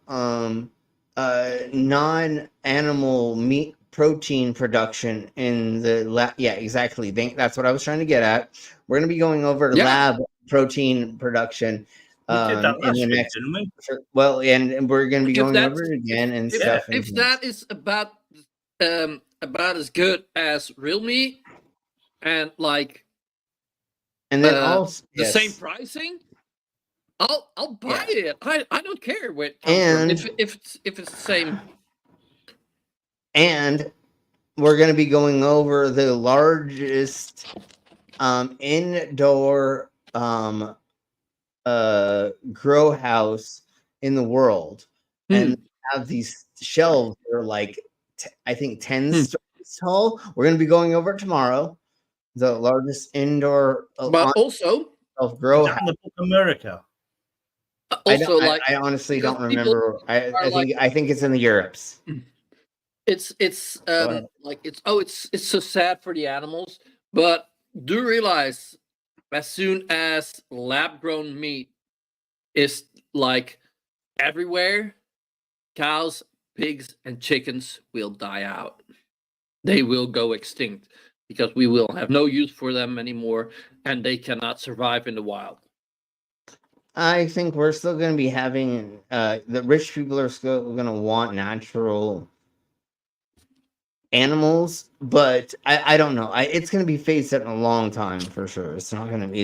non-animal meat protein production in the lab. Yeah, exactly. That's what I was trying to get at. We're going to be going over lab protein production in the next. Well, and we're going to be going over it again and stuff. If that is about as good as real meat, and and then also the same pricing, I'll buy it. I don't care where it comes from. If it's the same. And we're going to be going over the largest indoor grow house in the world, and have these shelves that are like I think 10 stories tall. We're going to be going over it tomorrow. The largest indoor, but also grow house in America. Also, I honestly don't remember. I think it's in the Europes. It's so sad for the animals, but do realize as soon as lab grown meat is like everywhere, cows, pigs, and chickens will die out. They will go extinct because we will have no use for them anymore, and they cannot survive in the wild. I think we're still going to be having the rich people are still going to want natural animals, but I don't know. It's going to be phased out in a long time for sure. It's not going to be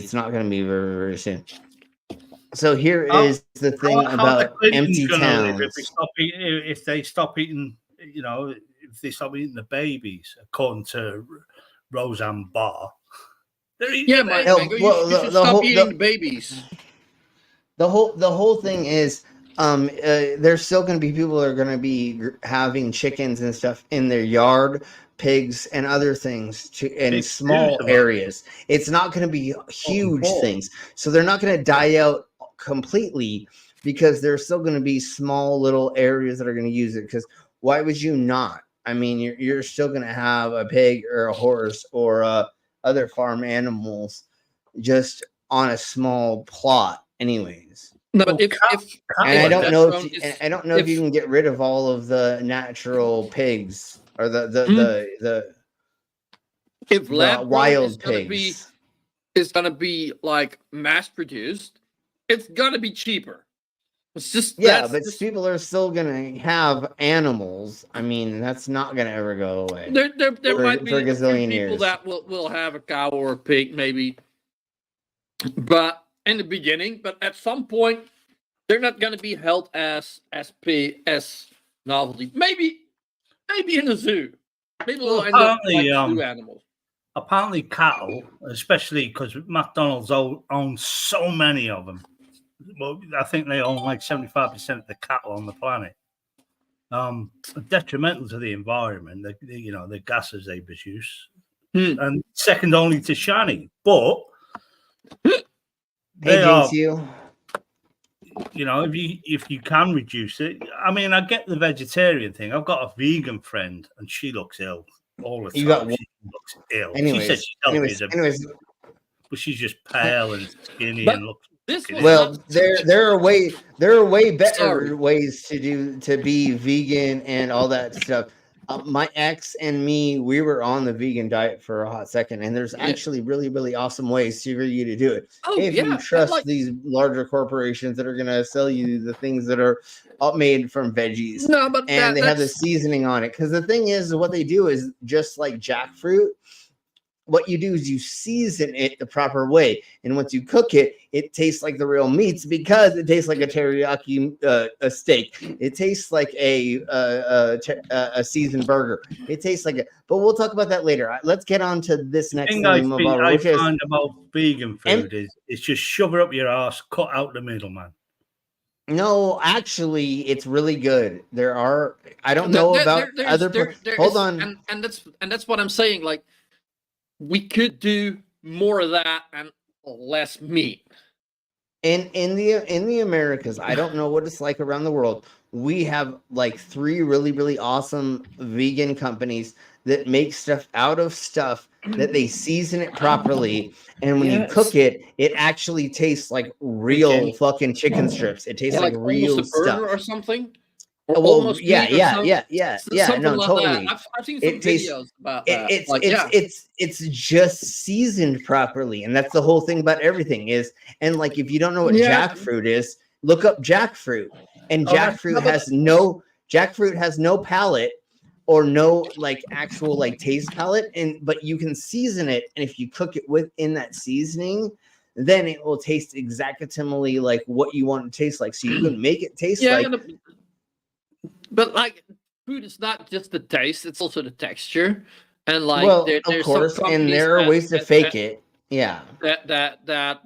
very, very soon. So here is the thing about empty towns. If they stop eating, if they stop eating the babies, according to Roseanne Barr, they're eating stop eating the babies. The whole thing is, there's still going to be people that are going to be having chickens and stuff in their yard, pigs and other things in small areas. It's not going to be huge things, so they're not going to die out completely because there's still going to be small little areas that are going to use it. Because why would you not? I mean, you're still going to have a pig or a horse or other farm animals just on a small plot, anyways. No, but I don't know if you can get rid of all of the natural pigs or the wild pigs. Is gonna be like mass produced. It's gonna be cheaper. It's just people are still gonna have animals. I mean, that's not gonna ever go away. There might be a gazillion people years that will have a cow or a pig, maybe, but in the beginning. But at some point, they're not gonna be held as novelty. Maybe in a zoo. Maybe they'll end up like zoo animals. Apparently, cattle, especially because McDonald's owns so many of them. Well, I think they own like 75% of the cattle on the planet. Detrimental to the environment, the gases they produce, and second only to shiny. But if you can reduce it, I mean, I get the vegetarian thing. I've got a vegan friend, and she looks ill all the time. She looks ill. She says she's healthy, but she's just pale and skinny and looks there are way better ways to be vegan and all that stuff. My ex and me, we were on the vegan diet for a hot second, and there's actually really, really awesome ways for you to do it. If you trust these larger corporations that are going to sell you the things that are made from veggies, and they have the seasoning on it. Because the thing is, what they do is just like jackfruit. What you do is you season it the proper way, and once you cook it, it tastes like the real meats because it tastes like a teriyaki a steak. It tastes like a seasoned burger. It tastes like it. But we'll talk about that later. Let's get on to this next thing. I find about vegan food is it's just shove it up your ass, cut out the middle, man. No, actually, it's really good. There are I don't know about other. Hold on, and that's what I'm saying. Like, we could do more of that and less meat. In the Americas, I don't know what it's like around the world. We have like 3 really, really awesome vegan companies that make stuff out of stuff that they season it properly, and when you cook it, it actually tastes like real fucking chicken strips. It tastes like real stuff or something. No, totally. I've seen some videos about that. It's just seasoned properly, and that's the whole thing about everything is. And like, if you don't know what jackfruit is, look up jackfruit. And jackfruit has no palate or no like actual like taste palette, but you can season it, and if you cook it within that seasoning, then it will taste exactly like what you want it to taste like. So you can make it taste like. But like, food is not just the taste; it's also the texture, and like, there's of course, and there are ways to fake it. Yeah, that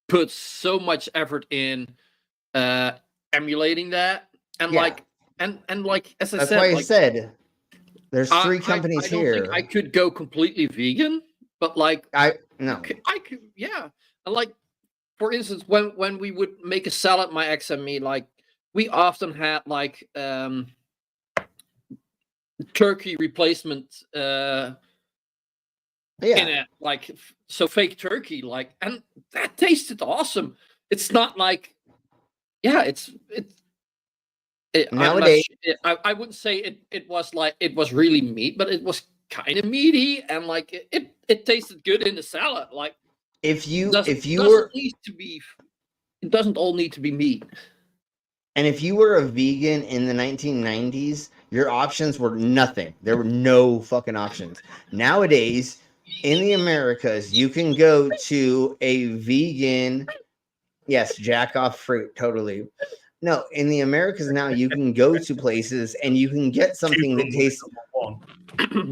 puts so much effort in emulating that, and like, and like, as I said, that's why I like, said there's 3 companies I don't here. think I could go completely vegan, but like, I could, yeah. And like, for instance, when we would make a salad, my ex and me, like, we often had like turkey replacement in it, like, so fake turkey, like, and that tasted awesome. It's not like, nowadays I wouldn't say it was like it was really meat, but it was kind of meaty, and like it tasted good in the salad. Like, it doesn't all need to be meat. And if you were a vegan in the 1990s, your options were nothing. There were no fucking options. Nowadays, in the Americas, you can go to a vegan, jack off fruit, totally. No, in the Americas now, you can go to places and you can get something that tastes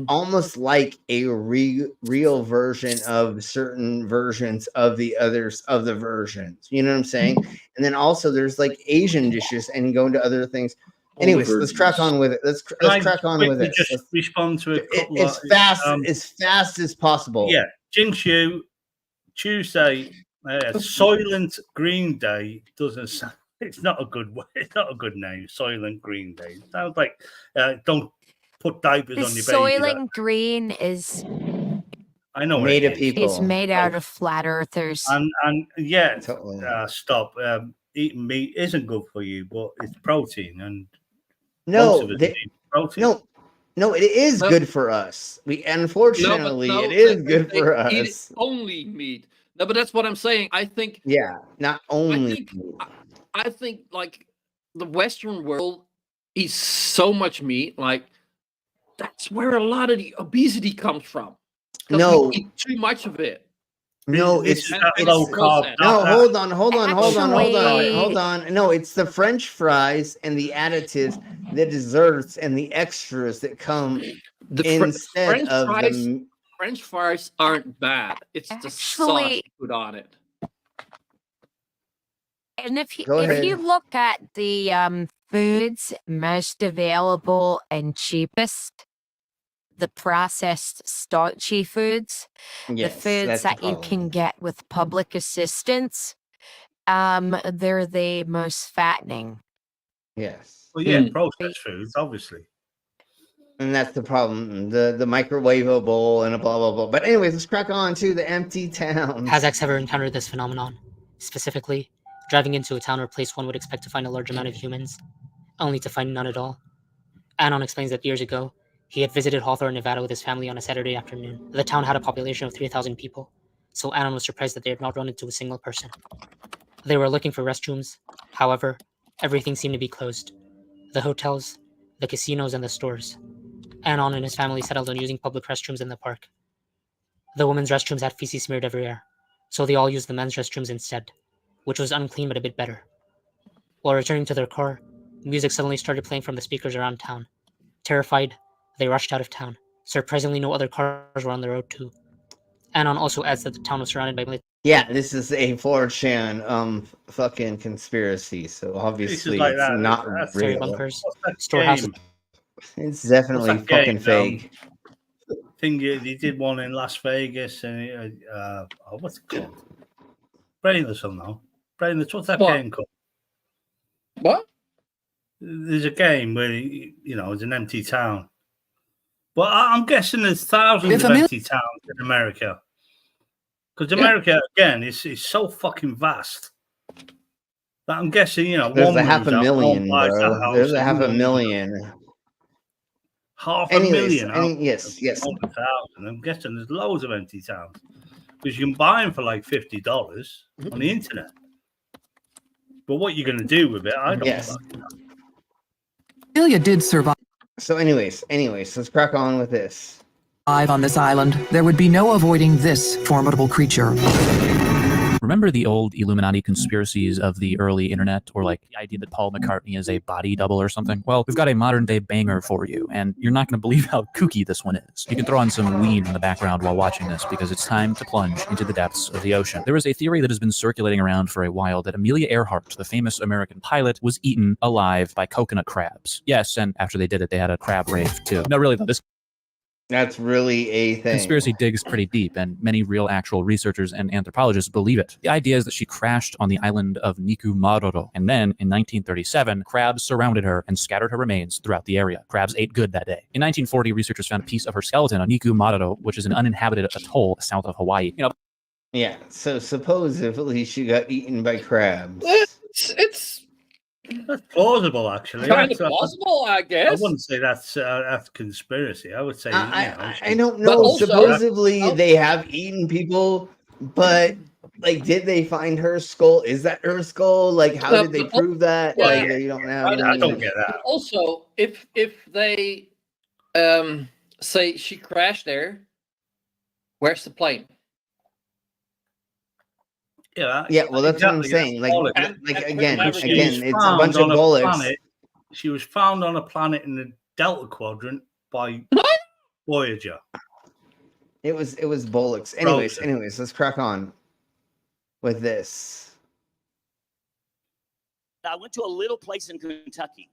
almost like a real version of certain versions of the others of the versions. You know what I'm saying? And then also there's like Asian dishes and go into other things. Anyways, let's crack on with it. Let's crack on with it. Just respond to a as fast as possible. Yeah, Jingshu, Tuesday, Soylent Green Day doesn't sound. It's not a good name. Soylent Green Day. It sounds like don't put diapers on your baby. Soylent Green is. I know made of people. It's made out of flat earthers. And yeah, totally. Stop. Eating meat isn't good for you, but it's protein, and protein. No, it is good for us. Unfortunately, it is good for us. Eat only meat. No, but that's what I'm saying. I think. Yeah, not only. I think like the Western world eats so much meat, like that's where a lot of the obesity comes from. No, we eat too much of it. No, it's low carb. No, hold on. No, it's the French fries and the additives, the desserts and the extras that come instead of the French fries aren't bad. It's the sauce you put on it. And if you look at the foods most available and cheapest, the processed starchy foods, the foods that you can get with public assistance, they're the most fattening. Yes. Well, yeah, processed foods, obviously. And that's the problem. The microwavable and blah blah blah. But anyways, let's crack on to the empty town. Has X ever encountered this phenomenon? Specifically, driving into a town or place one would expect to find a large amount of humans, only to find none at all. Anon explains that years ago, he had visited Hawthorne, Nevada with his family on a Saturday afternoon. The town had a population of 3,000 people, so Anon was surprised that they had not run into a single person. They were looking for restrooms. However, everything seemed to be closed. The hotels, the casinos, and the stores. Anon and his family settled on using public restrooms in the park. The women's restrooms had feces smeared everywhere, so they all used the men's restrooms instead, which was unclean but a bit better. While returning to their car, music suddenly started playing from the speakers around town. Terrified, they rushed out of town. Surprisingly, no other cars were on the road too. Anon also adds that the town was surrounded by military. Yeah, this is a 4chan fucking conspiracy, so obviously like it's that. not That's real. bunkers, storehouses. It's definitely fucking fake. Thing he did one in Las Vegas, and what's it called? Brainless or no? Brainless. What's that game called? What? There's a game where it's an empty town, but I'm guessing there's thousands of empty towns in America. Because America, again, is so fucking vast that I'm guessing, there's a 500,000, bro. There's a 500,000. Half a million. Yes. 100,000. I'm guessing there's loads of empty towns because you can buy them for like $50 on the internet. But what you're going to do with it, I don't know. Celia did survive. So, anyways, let's crack on with this. On this island, there would be no avoiding this formidable creature. Remember the old Illuminati conspiracies of the early internet, or like the idea that Paul McCartney is a body double or something? Well, we've got a modern day banger for you, and you're not going to believe how kooky this one is. You can throw on some weed in the background while watching this, because it's time to plunge into the depths of the ocean. There is a theory that has been circulating around for a while that Amelia Earhart, the famous American pilot, was eaten alive by coconut crabs. Yes, and after they did it, they had a crab rave too. No, really though, this That's really a thing. conspiracy digs pretty deep, and many real actual researchers and anthropologists believe it. The idea is that she crashed on the island of Niku Maroro, and then in 1937, crabs surrounded her and scattered her remains throughout the area. Crabs ate good that day. In 1940, researchers found a piece of her skeleton on Niku Maroro, which is an uninhabited atoll south of Hawaii. Yeah, so supposedly she got eaten by crabs. That's plausible, actually. Kind of plausible, I guess. I wouldn't say that's conspiracy. I would say, I don't know. Also, supposedly they have eaten people, but like, did they find her skull? Is that her skull? Like, how did they prove that? Yeah, like, you don't have. I don't get that. Also, if they say she crashed there, where's the plane? Yeah, well, that's what I'm saying. Like again, it's a bunch of bullets. She was found on a planet in the Delta Quadrant by Voyager. It was bullets. Anyways, let's crack on with this. I went to a little place in Kentucky,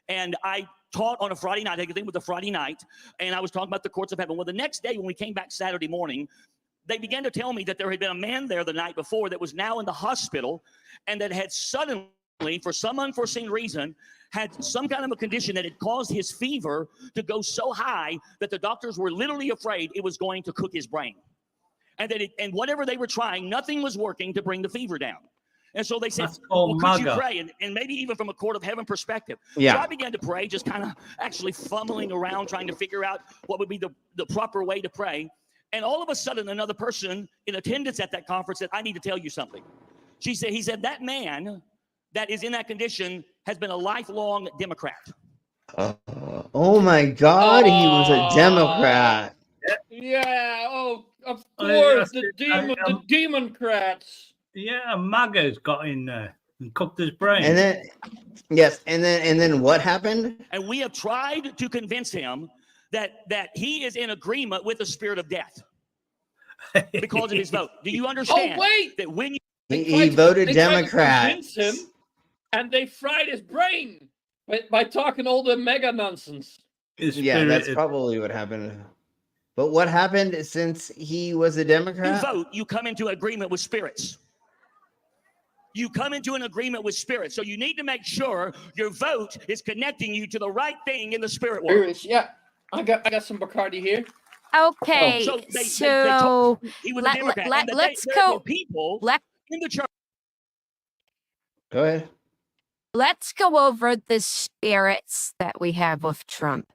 and I taught on a Friday night. I think it was a Friday night, and I was talking about the courts of heaven. Well, the next day when we came back Saturday morning, they began to tell me that there had been a man there the night before that was now in the hospital, and that had suddenly, for some unforeseen reason, had some kind of a condition that had caused his fever to go so high that the doctors were literally afraid it was going to cook his brain. And and whatever they were trying, nothing was working to bring the fever down. And so they said, well, could you pray? And maybe even from a court of heaven perspective. Yeah. So I began to pray, just kind of actually fumbling around, trying to figure out what would be the proper way to pray. And all of a sudden, another person in attendance at that conference said, I need to tell you something. He said, that man that is in that condition has been a lifelong Democrat. Oh my God, he was a Democrat. Yeah, of course, the Democrats. Yeah, MAGA's got in there and cooked his brain. And then, yes, and then what happened? And we have tried to convince him that he is in agreement with the spirit of death because of his vote. Do you understand? Oh, wait! That when he voted Democrat, him, and they fried his brain by talking all the mega nonsense. Yeah, that's probably what happened. But what happened since he was a Democrat? You vote, you come into agreement with spirits. You come into an agreement with spirit. So you need to make sure your vote is connecting you to the right thing in the spirit world. Yeah. I got some Bacardi here. Okay, so he was a Democrat. let's go. People in the church Go ahead. Let's go over the spirits that we have with Trump.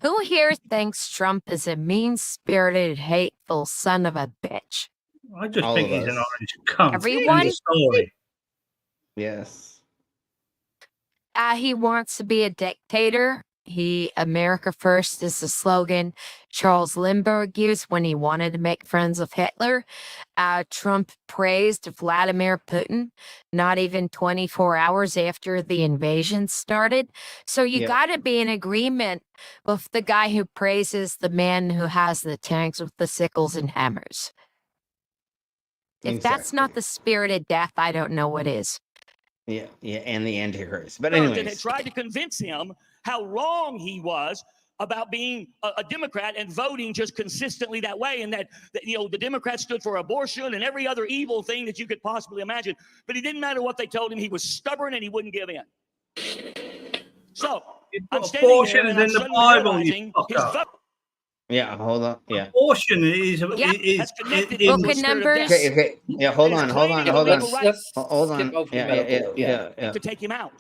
Who here thinks Trump is a mean-spirited, hateful son of a bitch? I just think he's an orange cunt. Everyone? Story. Yes. He wants to be a dictator. America First is the slogan Charles Lindbergh used when he wanted to make friends with Hitler. Trump praised Vladimir Putin not even 24 hours after the invasion started. So you got to be in agreement with the guy who praises the man who has the tanks with the sickles and hammers. If that's not the spirit of death, I don't know what is. Yeah, and the Antichrist. But anyways, anyways, had tried to convince him how wrong he was about being a Democrat and voting just consistently that way, and that the Democrats stood for abortion and every other evil thing that you could possibly imagine. But it didn't matter what they told him; he was stubborn and he wouldn't give in. So I'm standing here and I'm in the suddenly Bible, realizing his vote. yeah, hold on. Yeah. Abortion is that's connected to the spirit of death. Okay. Yeah, hold on. Hold on. Hold Yeah. To take him out.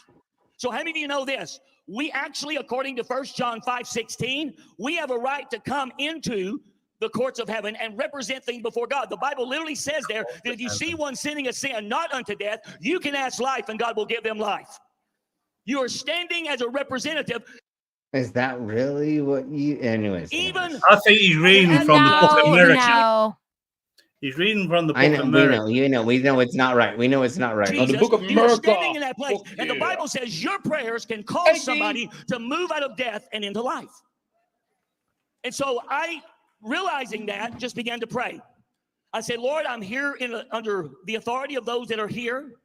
So how many of you know this? We actually, according to 1 John 5:16, we have a right to come into the courts of heaven and represent things before God. The Bible literally says there that if you see one sinning a sin not unto death, you can ask life and God will give them life. You are standing as a representative. Is that really what you? Anyways, I think he's reading from the book of America. No. He's reading from the book I know. of America. We know it's not right. We know it's not right. Jesus, you're standing in that place, and the Bible says your prayers can cause somebody to move out of death and into life. And so I, realizing that, just began to pray. I said, Lord, I'm here under the authority of those that are here,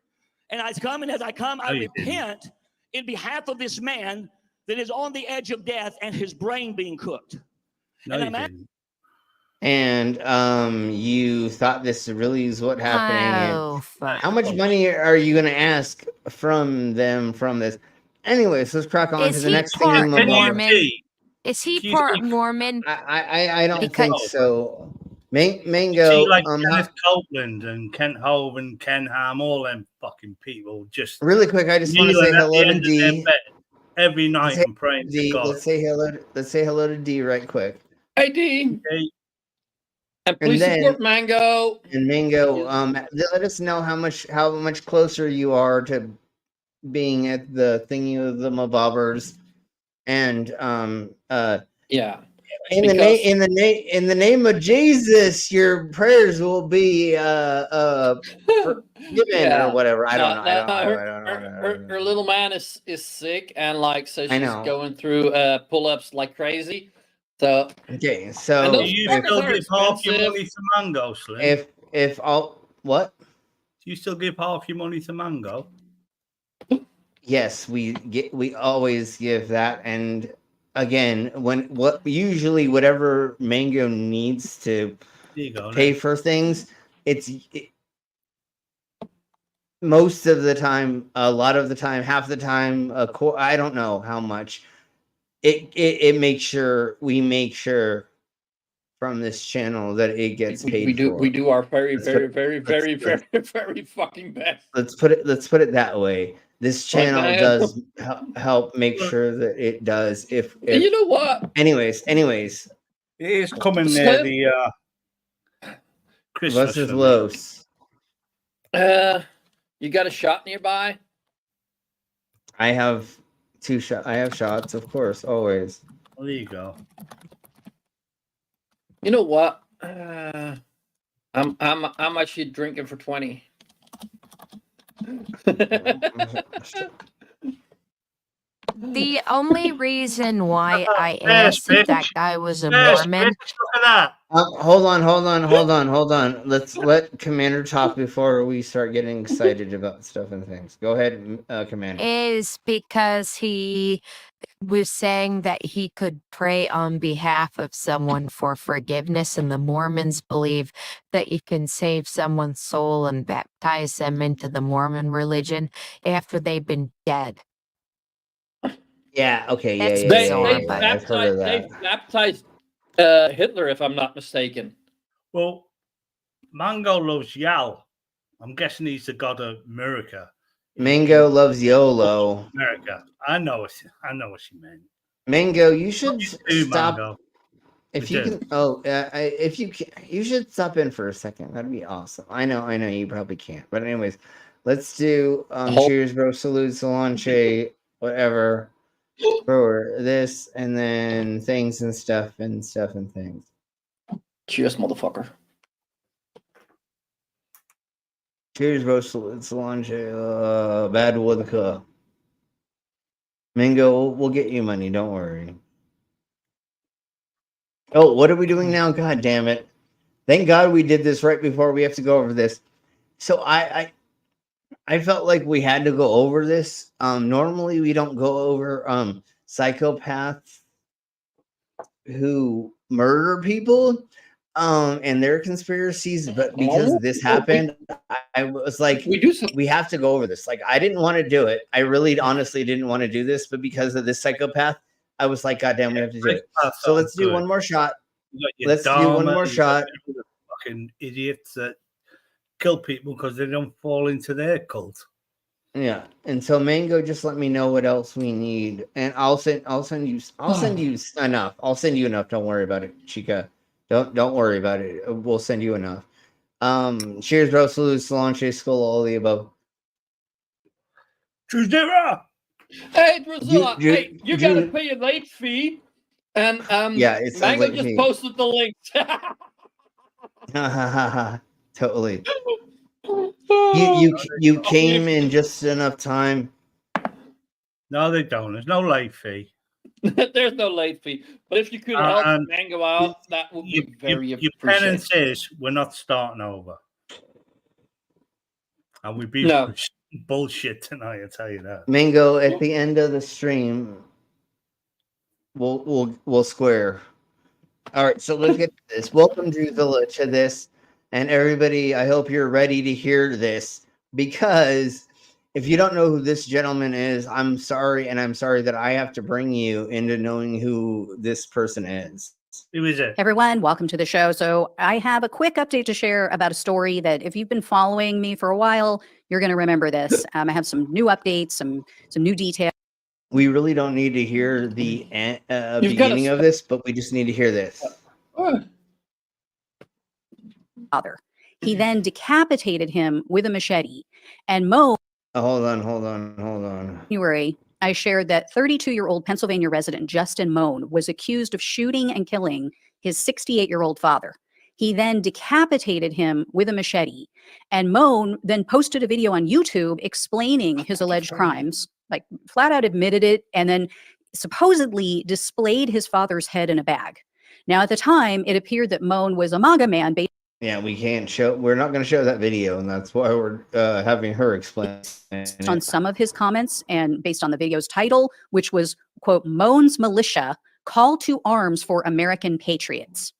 and I come, and as I come, I repent in behalf of this man that is on the edge of death and his brain being cooked. No, and you didn't. And you thought this really is what happening. Oh, fuck. How much money are you going to ask from them from this? Anyways, let's crack on to the next thing. Mormon? Is he part Mormon? I don't think so. Mango, see, like Kenneth Copeland and Kent Hove and Ken Ham, all them fucking people. Just really quick, I just want to say hello to D every night and praying to God. Let's say hello to D right quick. Hey D. Okay. And please support Mango. And Mango, let us know how much closer you are to being at the thingy of the Mabobbers, and yeah. In the name of Jesus, your prayers will be forgiven or whatever. I don't know. Her little man is sick and so she's going through pull-ups like crazy. So okay, so do you still give half your money to Mango, Slim? If all what? Do you still give half your money to Mango? Yes, we always give that, and again, usually whatever Mango needs to pay for things, most of the time, a lot of the time, half the time, I don't know how much. We make sure from this channel that it gets paid. We do our very fucking best. Let's put it that way. This channel does help make sure that it does. If you know what? Anyways, it is coming near the Christmas. Los Los. You got a shot nearby? I have 2 shots. I have shots, of course, always. Well, there you go. You know what? How much you drinking for 20? The only reason why I asked if that guy was a Mormon. Look at that. Hold on. Let's let Commander talk before we start getting excited about stuff and things. Go ahead, Commander. Is because he was saying that he could pray on behalf of someone for forgiveness, and the Mormons believe that you can save someone's soul and baptize them into the Mormon religion after they've been dead. Yeah, okay, They baptized Hitler, if I'm not mistaken. Well, Mango loves Yal. I'm guessing he's the god of America. Mango loves YOLO. America. I know what she meant. Mango, you should stop. Mango. If you can, if you can, you should stop in for a second. That'd be awesome. I know you probably can't, but anyways, let's do cheers, bro, salute, Solanche, whatever, for this, and then things and stuff and things. Cheers, motherfucker. Cheers, bro, salute, Solanche, bad vodka. Mango, we'll get you money. Don't worry. Oh, what are we doing now? God damn it. Thank God we did this right before we have to go over this. So I felt like we had to go over this. Normally we don't go over psychopaths who murder people and their conspiracies, but because this happened, I was like, we have to go over this. Like, I didn't want to do it. I really honestly didn't want to do this, but because of this psychopath, I was like, God damn, we have to do it. So let's do one more shot. Let's do one more shot. Fucking idiots that kill people because they don't fall into their cult. Yeah. And so Mango, just let me know what else we need, and I'll send you enough. I'll send you enough. Don't worry about it, Chica. Don't worry about it. We'll send you enough. Cheers, bro. Salute, Solanche, skull, all the above. Drusilla! Hey, Drusilla, you gotta pay a late fee. And yeah, it's Mango just posted the link. Totally. You came in just enough time. No, they don't. There's no late fee. There's no late fee. But if you could help Mango out, that would be very appreciated. Your penance is we're not starting over. And we'd be bullshit tonight, I tell you that. Mango, at the end of the stream, we'll square. All right, so let's get to this. Welcome, Drusilla, to this. And everybody, I hope you're ready to hear this, because if you don't know who this gentleman is, I'm sorry, and I'm sorry that I have to bring you into knowing who this person is. Who is it? Hey everyone, welcome to the show. So I have a quick update to share about a story that if you've been following me for a while, you're going to remember this. I have some new updates, some new details. We really don't need to hear the beginning of this, but we just need to hear this. Father. He then decapitated him with a machete, and Mo. Hold on. January, I shared that 32-year-old Pennsylvania resident Justin Moan was accused of shooting and killing his 68-year-old father. He then decapitated him with a machete, and Moan then posted a video on YouTube explaining his alleged crimes, like flat out admitted it, and then supposedly displayed his father's head in a bag. Now, at the time, it appeared that Moan was a MAGA man. Yeah, we're not going to show that video, and that's why we're having her explain. On some of his comments and based on the video's title, which was, quote, Moan's Militia, Call to Arms for American Patriots.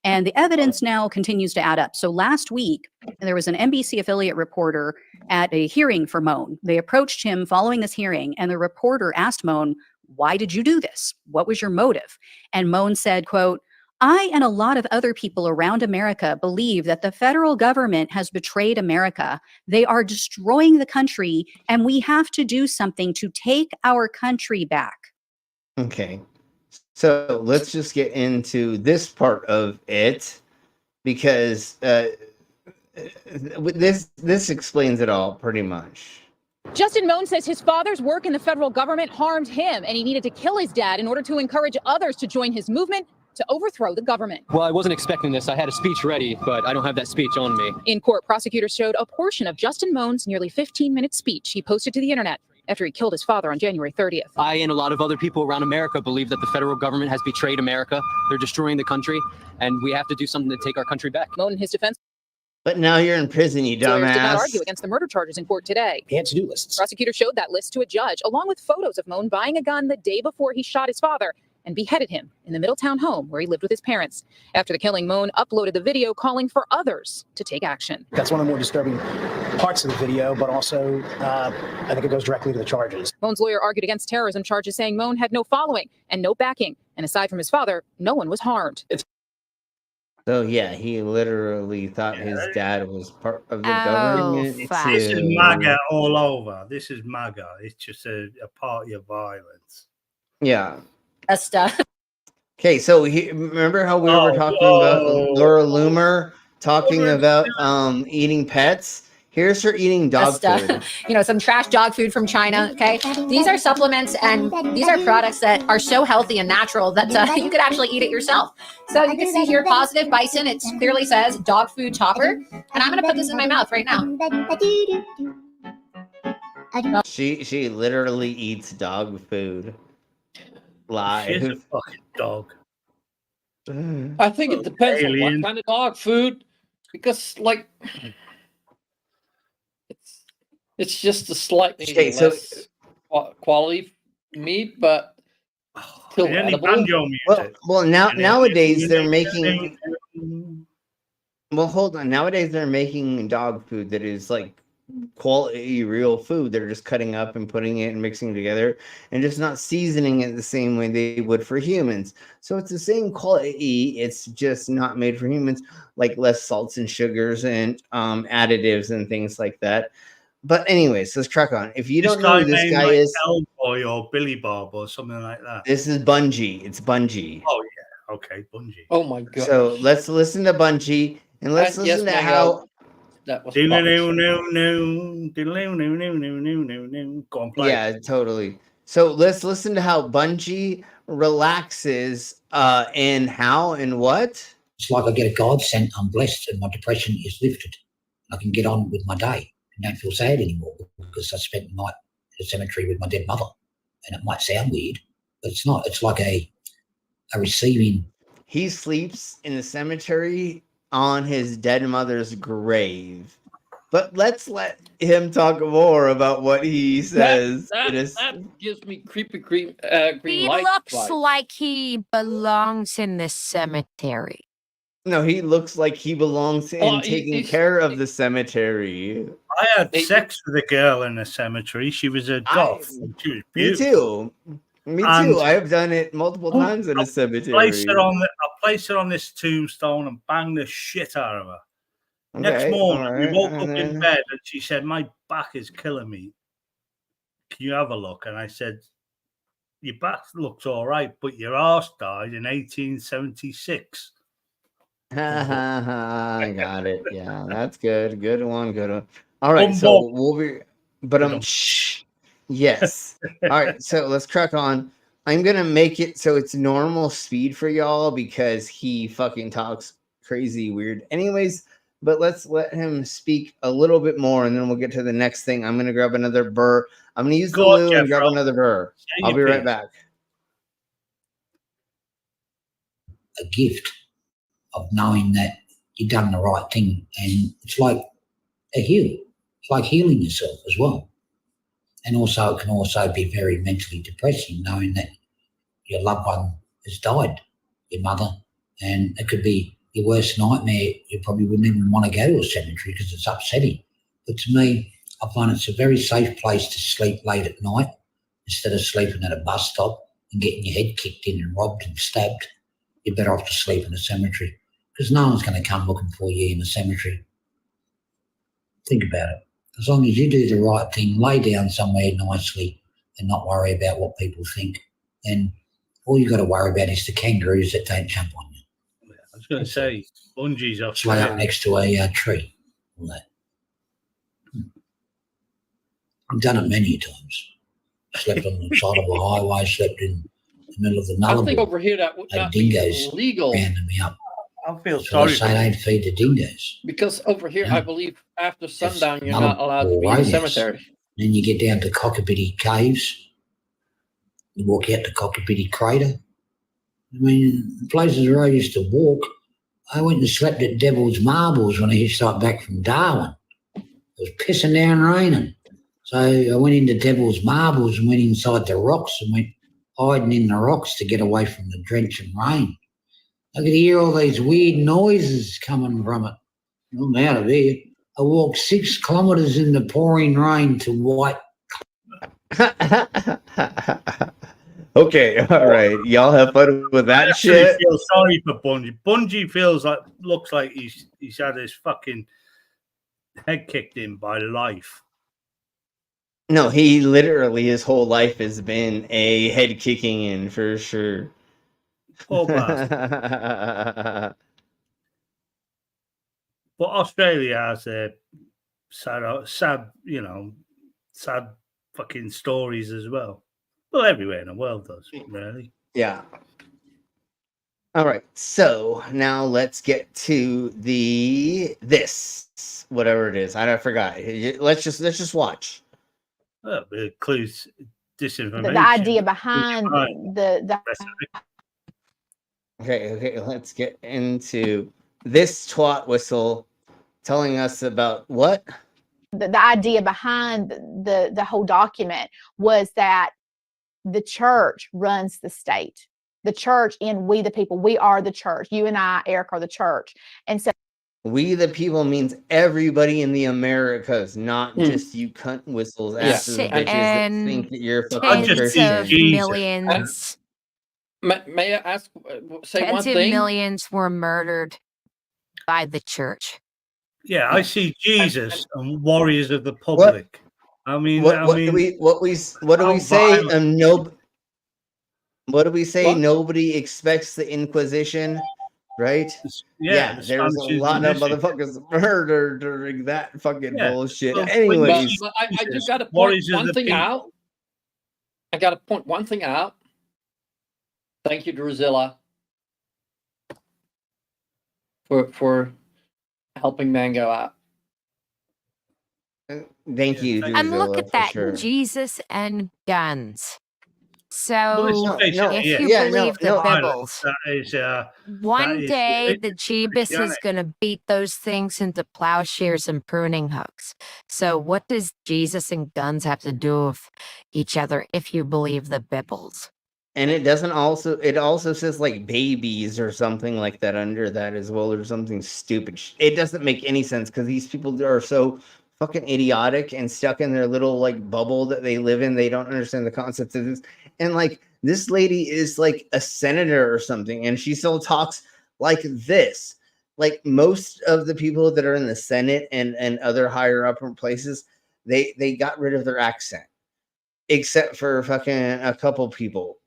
And the evidence now continues to add up. So last week, there was an NBC affiliate reporter at a hearing for Moan. They approached him following this hearing, and the reporter asked Moan, why did you do this? What was your motive? And Moan said, quote, I and a lot of other people around America believe that the federal government has betrayed America. They are destroying the country, and we have to do something to take our country back. Okay. So let's just get into this part of it, because this explains it all pretty much. Justin Moan says his father's work in the federal government harmed him, and he needed to kill his dad in order to encourage others to join his movement to overthrow the government. Well, I wasn't expecting this. I had a speech ready, but I don't have that speech on me. In court, prosecutors showed a portion of Justin Moan's nearly 15-minute speech he posted to the internet after he killed his father on January 30th. I and a lot of other people around America believe that the federal government has betrayed America. They're destroying the country, and we have to do something to take our country back. Moan and his defense. But now you're in prison, you dumbass. Lawyers did not argue against the murder charges in court today. He had to-do lists. Prosecutors showed that list to a judge, along with photos of Moan buying a gun the day before he shot his father and beheaded him in the Middletown home where he lived with his parents. After the killing, Moan uploaded the video calling for others to take action. That's one of the more disturbing parts of the video, but also I think it goes directly to the charges. Moan's lawyer argued against terrorism charges, saying Moan had no following and no backing. And aside from his father, no one was harmed. So yeah, he literally thought his dad was part of the Oh, government. This is MAGA all over. This is MAGA. It's just a party of violence. Yeah. Stuff. Okay, so remember how we were talking about Laura Loomer talking about eating pets? Here's her eating dog food. You know, some trash dog food from China. Okay, these are supplements and these are products that are so healthy and natural that you could actually eat it yourself. So you can see here, Positive Bison. It clearly says dog food topper, and I'm gonna put this in my mouth right now. She literally eats dog food live. She's a fucking dog. I think it depends on what kind of dog food, because like it's just a slightly less quality meat, but still edible. Well, nowadays they're making. Well, hold on. Nowadays they're making dog food that is like quality real food. They're just cutting up and putting it and mixing it together and just not seasoning it the same way they would for humans. So it's the same quality, it's just not made for humans, like less salts and sugars and additives and things like that. But anyways, let's crack on. If you don't know who this guy is, Hellboy or Billy Bob or something like that. this is Bungie. It's Bungie. Oh yeah, okay, Bungie. Oh my god. So let's listen to Bungie and let's listen to how that was. Go on, play. Yeah, totally. So let's listen to how Bungie relaxes and how and what. It's like I get a godsend, I'm blessed, and my depression is lifted. I can get on with my day and don't feel sad anymore because I spent the night at the cemetery with my dead mother. And it might sound weird, but it's not. It's like a receiving. He sleeps in the cemetery on his dead mother's grave. But let's let him talk more about what he says. That gives me creepy green He light looks vibes. like he belongs in this cemetery. No, he looks like he belongs in taking care of the cemetery. I had sex with a girl in a cemetery. She was a goth. She was Me beautiful. too. Me too. I have done it multiple times in a cemetery. I placed her on this tombstone and banged the shit out of her. Next morning, we woke up in bed and she said, "My back is killing me. Can you have a look?" And I said, "Your back looks all right, but your arse died in 1876. I got it. Yeah, that's good. Good one. Good one. All right, so we'll be. But shh. Yes. All right, so let's crack on. I'm gonna make it so it's normal speed for y'all because he fucking talks crazy weird. Anyways, but let's let him speak a little bit more, and then we'll get to the next thing. I'm gonna grab another burr. I'm gonna use the loo and grab another burr. I'll be right back. A gift of knowing that you've done the right thing, and it's like a heal. It's like healing yourself as well. And also, it can also be very mentally depressing knowing that your loved one has died, your mother, and it could be your worst nightmare. You probably wouldn't even want to go to a cemetery because it's upsetting. But to me, I find it's a very safe place to sleep late at night instead of sleeping at a bus stop and getting your head kicked in and robbed and stabbed. You're better off to sleep in a cemetery because no one's going to come looking for you in a cemetery. Think about it. As long as you do the right thing, lay down somewhere nicely and not worry about what people think, then all you got to worry about is the kangaroos that don't jump on you. I was going to say, Bungie's off. Lay up next to a tree. All that. I've done it many times. Slept on the side of a highway, slept in the middle of the I think Nullarbor. over here that would not be Dingoes illegal. rounding me up. I feel So they sorry. say don't feed the dingoes. Because over here, I believe after sundown, you're Nullarbor not allowed to be in the roadhouse. cemetery. Then you get down to Cockabiddy Caves. You walk out to Cockabiddy Crater. I mean, the places where I used to walk, I went and slept at Devil's Marbles when I hitched up back from Darwin. It was pissing down raining. So I went into Devil's Marbles and went inside the rocks and went hiding in the rocks to get away from the drenching rain. I could hear all these weird noises coming from it. I'm out of here. I walked 6 kilometres in the pouring rain to White. Okay, all right. Y'all have fun with that shit. I feel sorry for Bungie. Bungie looks like he's had his fucking head kicked in by life. No, he literally his whole life has been a head kicking in for sure. Poor bastard. But Australia has a sad, sad fucking stories as well. Well, everywhere in the world does, really. Yeah. All right, so now let's get to this whatever it is. I forgot. Let's just watch. Well, it includes disinformation. The idea behind the Okay, let's get into this twat whistle telling us about what? The idea behind the whole document was that the church runs the state. The church and we the people, we are the church. You and I, Eric, are the church. And so we the people means everybody in the Americas, not just you cunt whistles, asses, bitches that think that you're fucking Christian. Millions. May I ask, say tens one of thing? Millions were murdered by the church. Yeah, I see Jesus and warriors of the public. What do we say? What do we say? Nobody expects the Inquisition, right? Yeah, there was a lot of motherfuckers murdered during that fucking bullshit. Well, Anyways, but I just got to point one thing out. I got to point one thing out. Thank you, Drusilla, for helping Mango out. Thank you, Drusilla. And look at that, sure. Jesus and guns. So Well, if you believe the Bibles, one day the Jeebus is going to beat those things into plowshares and pruning hooks. So what does Jesus and guns have to do with each other if you believe the Bibles? And it also says like babies or something like that under that as well, or something stupid. It doesn't make any sense because these people are so fucking idiotic and stuck in their little like bubble that they live in. They don't understand the concept of this. And like this lady is like a senator or something, and she still talks like this. Like most of the people that are in the Senate and other higher up places, they got rid of their accent, except for fucking a couple people.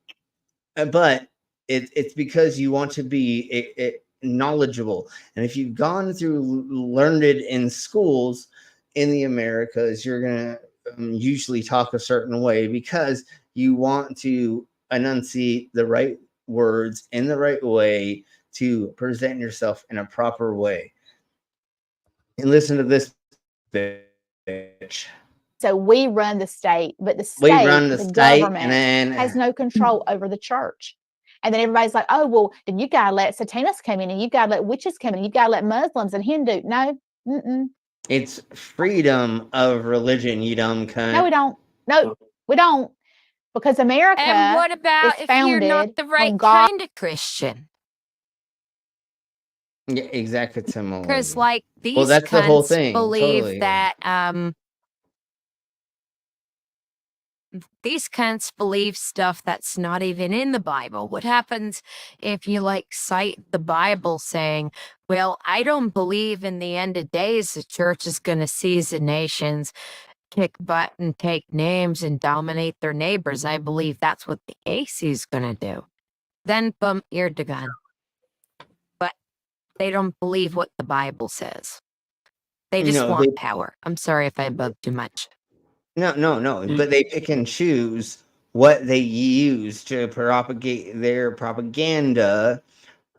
But it's because you want to be knowledgeable, and if you've gone through learned in schools in the Americas, you're gonna usually talk a certain way because you want to enunciate the right words in the right way to present yourself in a proper way. And listen to this bitch. So we run the state, but the state, the government, and then has no control over the church. And then everybody's like, oh, well, then you got to let Satanists come in, and you got to let witches come in, you got to let Muslims and Hindu. No. It's freedom of religion, you dumb cunt. No, we don't. No, we don't. Because America and what about is if you're not the right kind of Christian? Yeah, exactly. Because like these well, that's the whole thing. Believe that these cunts believe stuff that's not even in the Bible. What happens if you like cite the Bible saying, well, I don't believe in the end of days the church is going to seize the nations, kick butt and take names and dominate their neighbors. I believe that's what the AC is going to do. Then bump ear to gun. But they don't believe what the Bible says. They just want power. I'm sorry if I bugged too much. No. But they pick and choose what they use to propagate their propaganda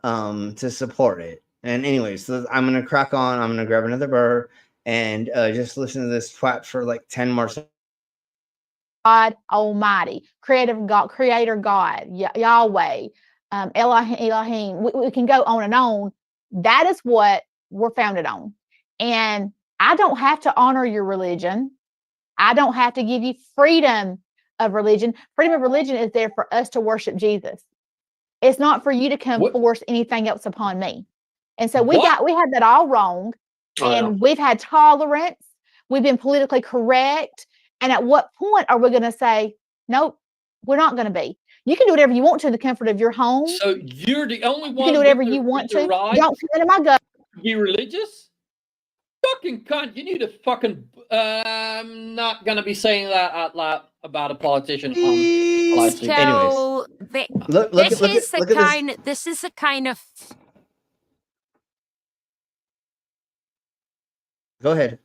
to support it. And anyways, so I'm going to crack on. I'm going to grab another burr and just listen to this twat for like 10 more seconds. God Almighty, Creator God, Yahweh, Elohim. We can go on and on. That is what we're founded on. And I don't have to honor your religion. I don't have to give you freedom of religion. Freedom of religion is there for us to worship Jesus. It's not for you to come force anything else upon me. And so we had that all wrong. And we've had tolerance. We've been politically correct. And at what point are we going to say, nope, we're not going to be? You can do whatever you want to in the comfort of your home. So you're the only one. You can do whatever you want to. Right Don't come into my gut. Be religious? Fucking cunt! You need to fucking. I'm not gonna be saying that out loud about a politician. So this is the kind of. Go ahead.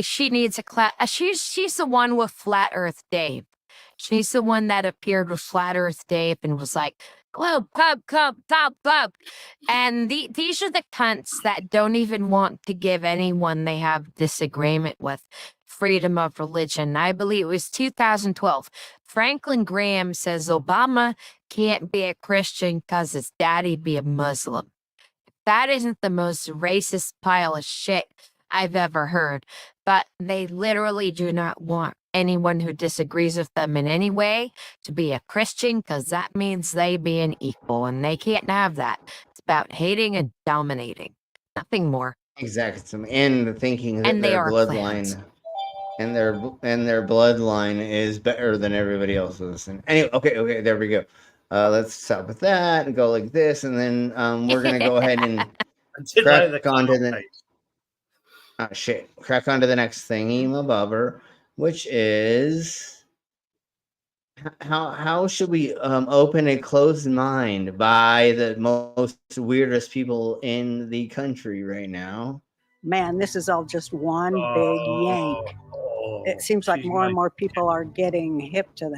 She needs a class. She's the one with Flat Earth Dave. She's the one that appeared with Flat Earth Dave and was like, "Globe, club." And these are the cunts that don't even want to give anyone they have disagreement with freedom of religion. I believe it was 2012. Franklin Graham says Obama can't be a Christian because his daddy be a Muslim. That isn't the most racist pile of shit I've ever heard, but they literally do not want anyone who disagrees with them in any way to be a Christian because that means they being equal, and they can't have that. It's about hating and dominating, nothing more. Exactly, and thinking that And they their are bloodline clans. and their bloodline is better than everybody else's. And anyway, okay, there we go. Let's stop with that and go like this, and then we're gonna go ahead and crack onto the crack onto the next thingy, my bobber, which is how should we open a closed mind by the most weirdest people in the country right now? Man, this is all just one big yank. It seems like more and more people are getting hip to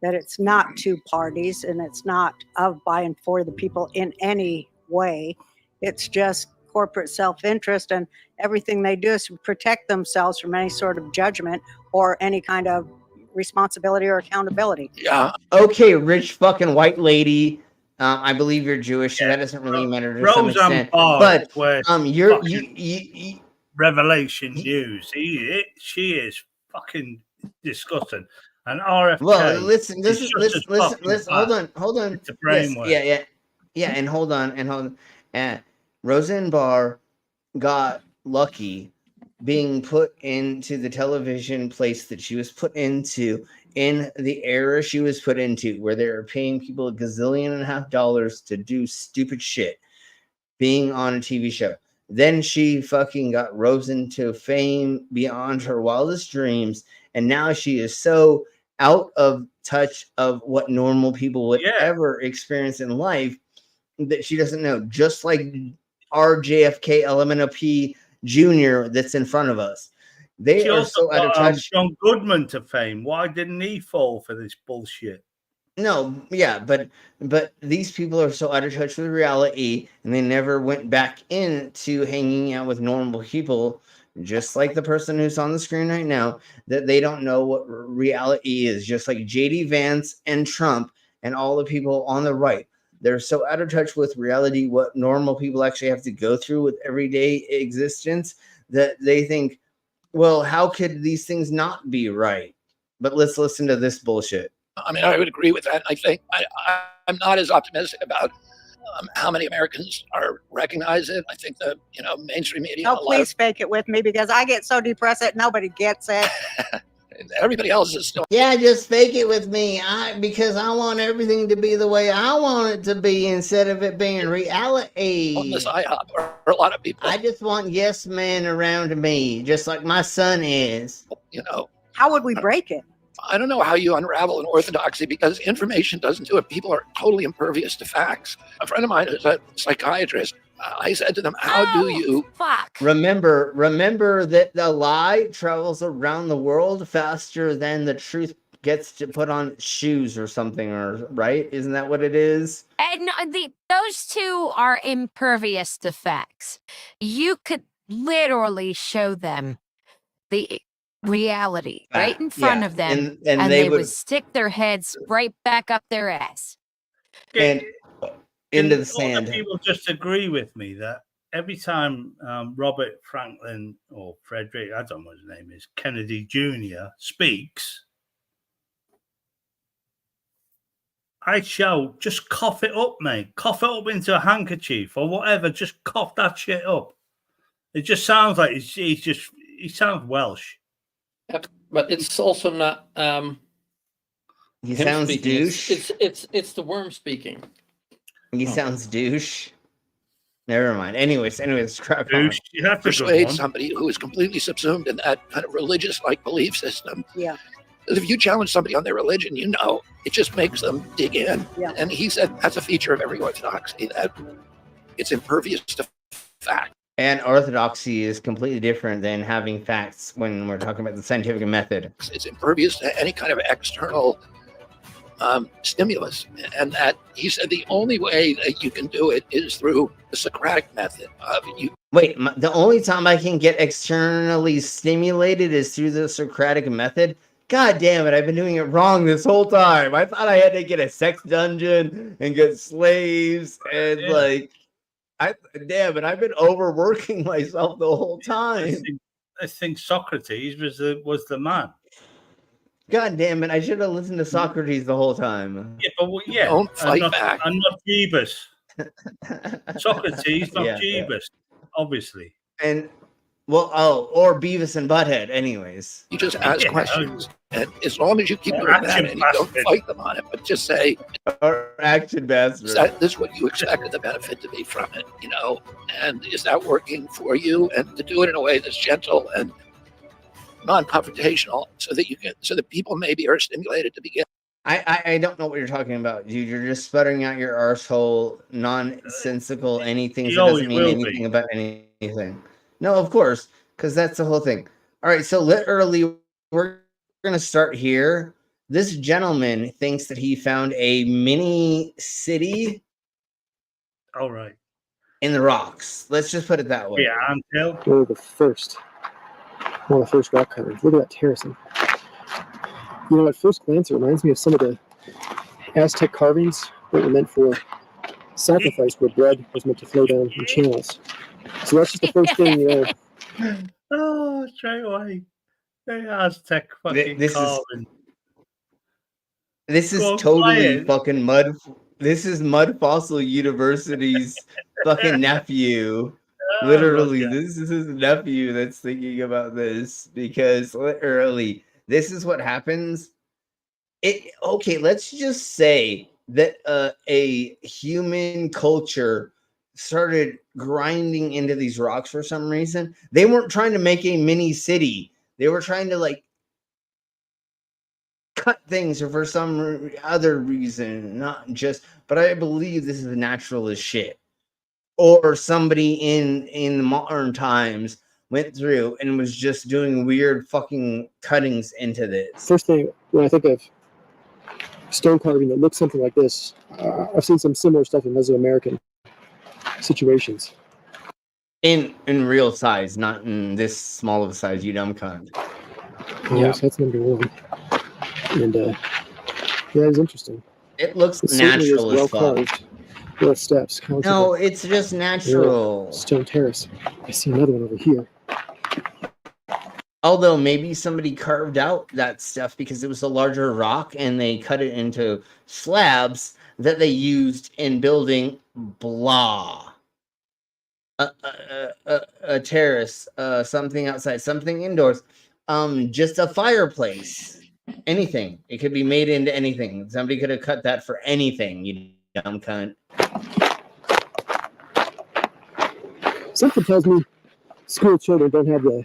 that it's not two parties and it's not of, by, and for the people in any way. It's just corporate self-interest, and everything they do is to protect themselves from any sort of judgment or any kind of responsibility or accountability. Yeah. Okay, rich fucking white lady. I believe you're Jewish, so that doesn't really matter to some extent. But you Revelation News. She is fucking disgusting. And RFK. Well, listen. Hold on. It's a brainwash. Yeah, and hold on. Roseanne Barr got lucky being put into the television place that she was put into in the era she was put into, where they were paying people $1.5 gazillion to do stupid shit, being on a TV show. Then she fucking got risen to fame beyond her wildest dreams, and now she is so out of touch of what normal people would ever experience in life that she doesn't know. Just like our JFK LMNOP Jr. that's in front of us. They are so out of touch. John Goodman to fame. Why didn't he fall for this bullshit? No, yeah, but these people are so out of touch with reality, and they never went back into hanging out with normal people, just like the person who's on the screen right now, that they don't know what reality is, just like JD Vance and Trump and all the people on the right. They're so out of touch with reality, what normal people actually have to go through with everyday existence, that they think, well, how could these things not be right? But let's listen to this bullshit. I mean, I would agree with that. I think I'm not as optimistic about how many Americans recognize it. I think the mainstream media. Oh, please fake it with me, because I get so depressed that nobody gets it. Everybody else is still. Yeah, just fake it with me. Because I want everything to be the way I want it to be instead of it being reality. On this IHOP, or a lot of people. I just want yes men around me, just like my son is. How would we break it? I don't know how you unravel an orthodoxy, because information doesn't do it. People are totally impervious to facts. A friend of mine is a psychiatrist. I said to them, how do you remember that the lie travels around the world faster than the truth gets to put on shoes or something, or right? Isn't that what it is? And those two are impervious to facts. You could literally show them the reality right in front of them, and they would stick their heads right back up their ass and into the sand. People just agree with me that every time Robert Franklin or Frederick, I don't know what his name is, Kennedy Jr. speaks, I shout, just cough it up, mate. Cough it up into a handkerchief or whatever. Just cough that shit up. It just sounds like he sounds Welsh. But it's also not. He Him sounds speaking. douche. It's the worm speaking. He sounds douche. Never mind. Anyways, crap. Douche. You have to persuade somebody who is completely subsumed in that kind of religious-like belief system. Yeah. Because if you challenge somebody on their religion, it just makes them dig in. Yeah. And he said that's a feature of every orthodoxy, that it's impervious to fact. And orthodoxy is completely different than having facts when we're talking about the scientific method. It's impervious to any kind of external stimulus. And that he said the only way that you can do it is through the Socratic method. Wait, the only time I can get externally stimulated is through the Socratic method? God damn it, I've been doing it wrong this whole time. I thought I had to get a sex dungeon and get slaves and damn it, I've been overworking myself the whole time. I think Socrates was the man. God damn it, I should have listened to Socrates the whole time. Yeah, but Don't fight back. I'm not Jeebus. Socrates, not Jeebus, obviously. And or Beavis and Butthead, anyways. You just ask questions, and as long as you keep doing that and you don't fight them on it, but just say, or action bastard. This is what you expected the benefit to be from it, and is that working for you? And to do it in a way that's gentle and non-confrontational, so that people maybe are stimulated to begin. I don't know what you're talking about, dude. You're just sputtering out your arsehole, nonsensical anything that doesn't mean anything about anything. No, of course, because that's the whole thing. All right, so literally, we're going to start here. This gentleman thinks that he found a mini city. All right. In the rocks. Let's just put it that way. Yeah, until one of the first rock cutters. Look at that terracing. At first glance, it reminds me of some of the Aztec carvings that were meant for sacrifice, where blood was meant to flow down in channels. So that's just the first thing, Oh, straight away. The Aztec fucking carving. This is totally fucking mud. This is Mud Fossil University's fucking nephew. Literally, this is his nephew that's thinking about this, because literally, this is what happens. Okay, let's just say that a human culture started grinding into these rocks for some reason. They weren't trying to make a mini city. They were trying to cut things for some other reason, not just. But I believe this is natural as shit. Or somebody in modern times went through and was just doing weird fucking cuttings into this. First thing when I think of stone carving that looks something like this, I've seen some similar stuff in Mesoamerican situations. In real size, not in this small of a size, you dumb cunt. Yeah, so that's number one. And it's interesting. It looks natural as fuck. With steps. No, it's just natural. Stone terrace. I see another one over here. Although maybe somebody carved out that stuff because it was a larger rock and they cut it into slabs that they used in building blah. A terrace, something outside, something indoors, just a fireplace. Anything. It could be made into anything. Somebody could have cut that for anything, you dumb cunt. Something tells me school children don't have the.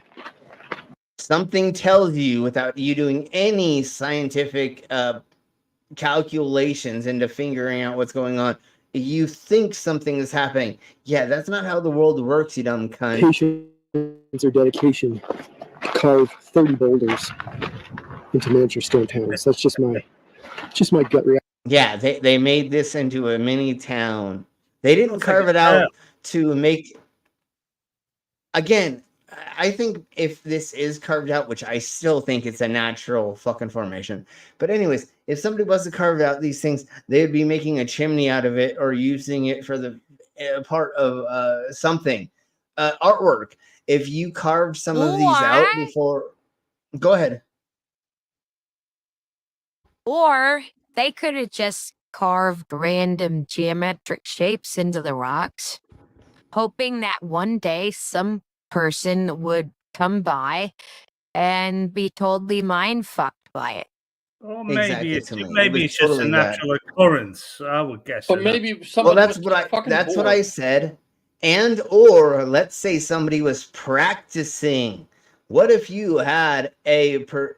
Something tells you, without you doing any scientific calculations into figuring out what's going on, you think something is happening. Yeah, that's not how the world works, you dumb cunt. Patience or dedication to carve 30 boulders into miniature stone towns. That's just my gut reaction. Yeah, they made this into a mini town. They didn't carve it out to make. Again, I think if this is carved out, which I still think it's a natural fucking formation. But anyways, if somebody was to carve out these things, they would be making a chimney out of it or using it for the part of something. Artwork. If you carved some of these out before. Go ahead. Or they could have just carved random geometric shapes into the rocks, hoping that one day some person would come by and be totally mind fucked by it. Or maybe exactly it's to me. maybe it's just a natural occurrence. I would guess. Or maybe Well, that's what I said. And or let's say somebody was practicing. What if you had you're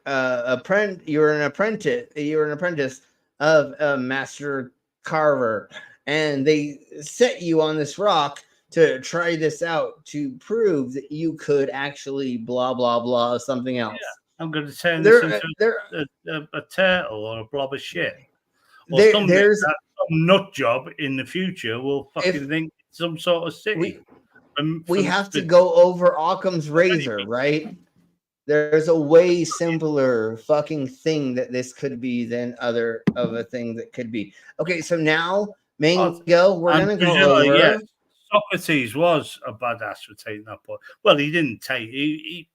an apprentice of a master carver, and they set you on this rock to try this out to prove that you could actually blah blah blah something else. I'm going to turn this into a turtle or a blob of shit. Or some nut job in the future will fucking think it's some sort of city. We have to go over Occam's razor, right? There's a way simpler fucking thing that this could be than other of a thing that could be. Okay, so now, Mango, we're going to go over. Yeah, Socrates was a badass for taking that point. Well, he didn't take it.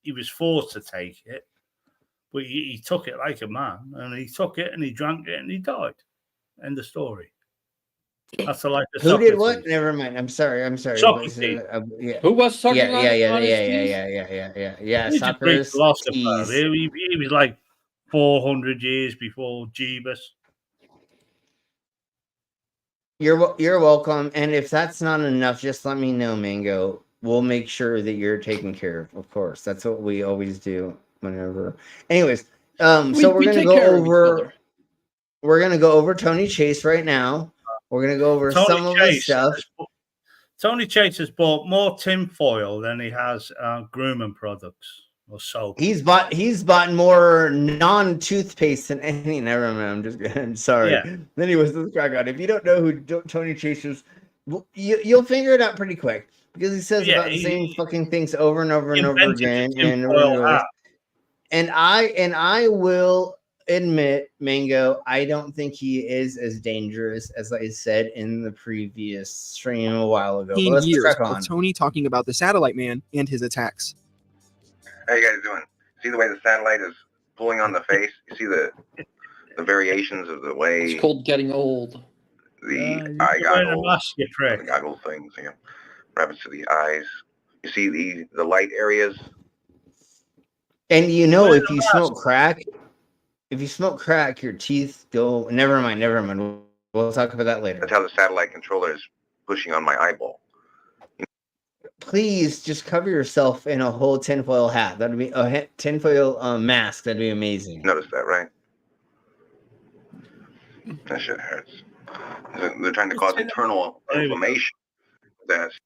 He was forced to take it. But he took it like a man, and he took it, and he drank it, and he died. End of story. That's the life of Who Socrates. did what? Never mind. I'm sorry. Socrates. Yeah. Who was Socrates? Yeah. He's a great Socrates. philosopher. He was like 400 years before Jeebus. You're welcome. And if that's not enough, just let me know, Mango. We'll make sure that you're taken care of course. That's what we always do whenever. Anyways, so we're gonna go over. We're gonna go over Tony Chase right now. We're gonna go over some of his stuff. Tony Chase has bought more tinfoil than he has grooming products or soap. He's bought more non-toothpaste than any. Never mind. I'm just kidding. Sorry. Yeah. Then he was this Crackpot. If you don't know who Tony Chase is, you'll figure it out pretty quick because he says about the same fucking things over and over and over again. And I will admit, Mango, I don't think he is as dangerous as I said in the previous stream a while ago. But let's years crack on. of Tony talking about the satellite man and his attacks. How you guys doing? See the way the satellite is pulling on the face? You see the variations of the way It's called getting old. the eye goggles, the goggle things, what happens to the eyes. You see the light areas. And if you smoke crack, your teeth go. Never mind. We'll talk about that later. That's how the satellite controller is pushing on my eyeball. Please just cover yourself in a whole tinfoil hat. That'd be a tinfoil mask. That'd be amazing. Notice that, right? That shit hurts. They're trying to cause internal inflammation. That's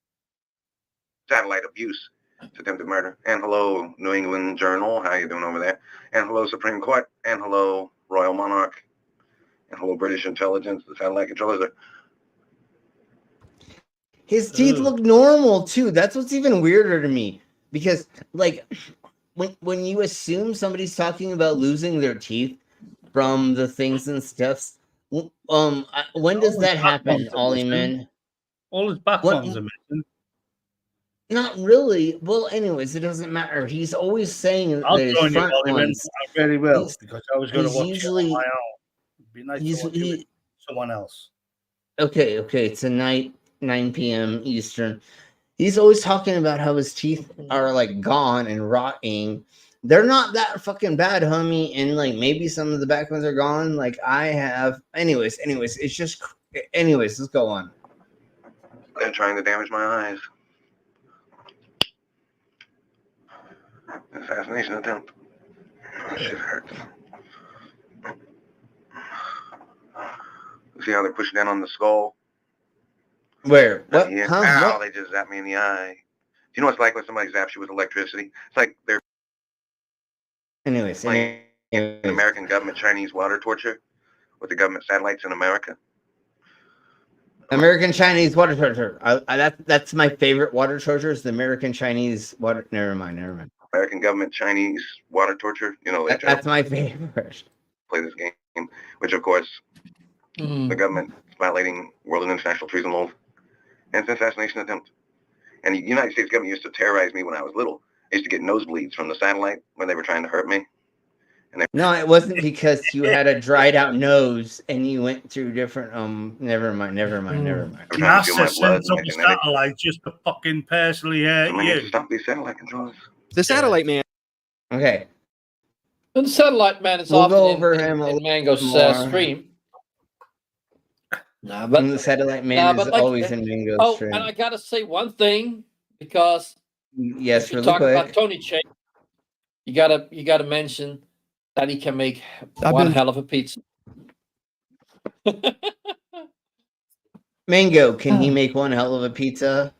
satellite abuse. It's attempted murder. And hello, New England Journal. How you doing over there? And hello, Supreme Court. And hello, Royal Monarch. And hello, British Intelligence. The satellite controllers are. His teeth look normal too. That's what's even weirder to me. Because when you assume somebody's talking about losing their teeth from the things and stuffs, when does that happen, Ollieman? All his back ones are missing. Not really. Well, anyways, it doesn't matter. He's always saying I'll that his join front you, ones. I very will, because I was going to watch usually, it on my own. It'd be nice to watch it with someone else. Okay. Tonight, 9 p.m. Eastern. He's always talking about how his teeth are like gone and rotting. They're not that fucking bad, homie. And like maybe some of the back ones are gone. Like I have. Anyways, it's just. Anyways, let's go on. They're trying to damage my eyes. Assassination attempt. Oh, shit hurts. See how they're pushing down on the skull? Where? What? Yeah. Huh? Ow, What? they just zapped me in the eye. Do you know what it's like when somebody zaps you with electricity? It's like they're Anyways. playing American government Chinese water torture with the government satellites in America. American Chinese water torture. That's my favorite water torture. Is the American Chinese water. Never mind. American government Chinese water torture. You know, That's my favorite. Play this game, which of course the government is violating world and international treason laws, and it's an assassination attempt. And the United States government used to terrorize me when I was little. I used to get nosebleeds from the satellite when they were trying to hurt me. No, it wasn't because you had a dried out nose and you went through different. Never mind. NASA sends up a satellite just to fucking personally hurt you. Stop these satellite controllers. The satellite man. Okay. And Satellite Man is We'll often go over him in Mango's stream. Nah, but the Satellite Man is like, always in Mango's stream. And I gotta say one thing, because yes, if you really talk quick. about Tony Chase, you gotta mention that he can make I've one been- hell of a pizza. Mango, can he make one hell of a pizza?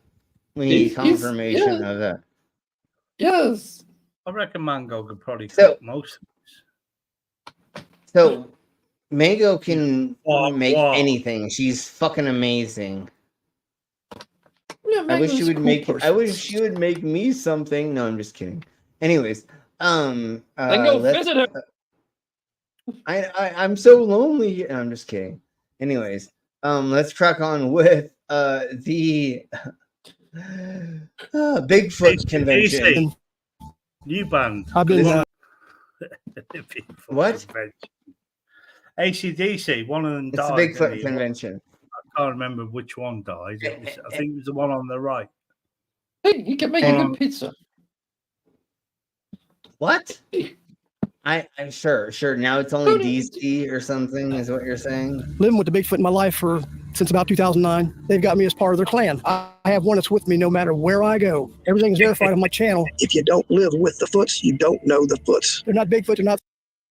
We need confirmation of that. Yes. I reckon Mango could probably cook most of So, Mango can make Wow. anything. She's fucking amazing. Yeah, I wish she Mango's a would cool make. person. I wish she would make me something. No, I'm just kidding. Anyways, Then go visit her. I'm so lonely here. No, I'm just kidding. Anyways, let's crack on with the Bigfoot convention. New band. I've been. What? ACDC, one of them It's the died. Bigfoot didn't he? convention. I can't remember which one died. I think it was the one on the right. Hey, you can make a good pizza. What? I'm sure. Now it's only DC or something, is what you're saying? Living with the Bigfoot in my life since about 2009. They've got me as part of their clan. I have one that's with me no matter where I go. Everything is verified on my channel. If you don't live with the Foots, you don't know the Foots. They're not Bigfoot. They're not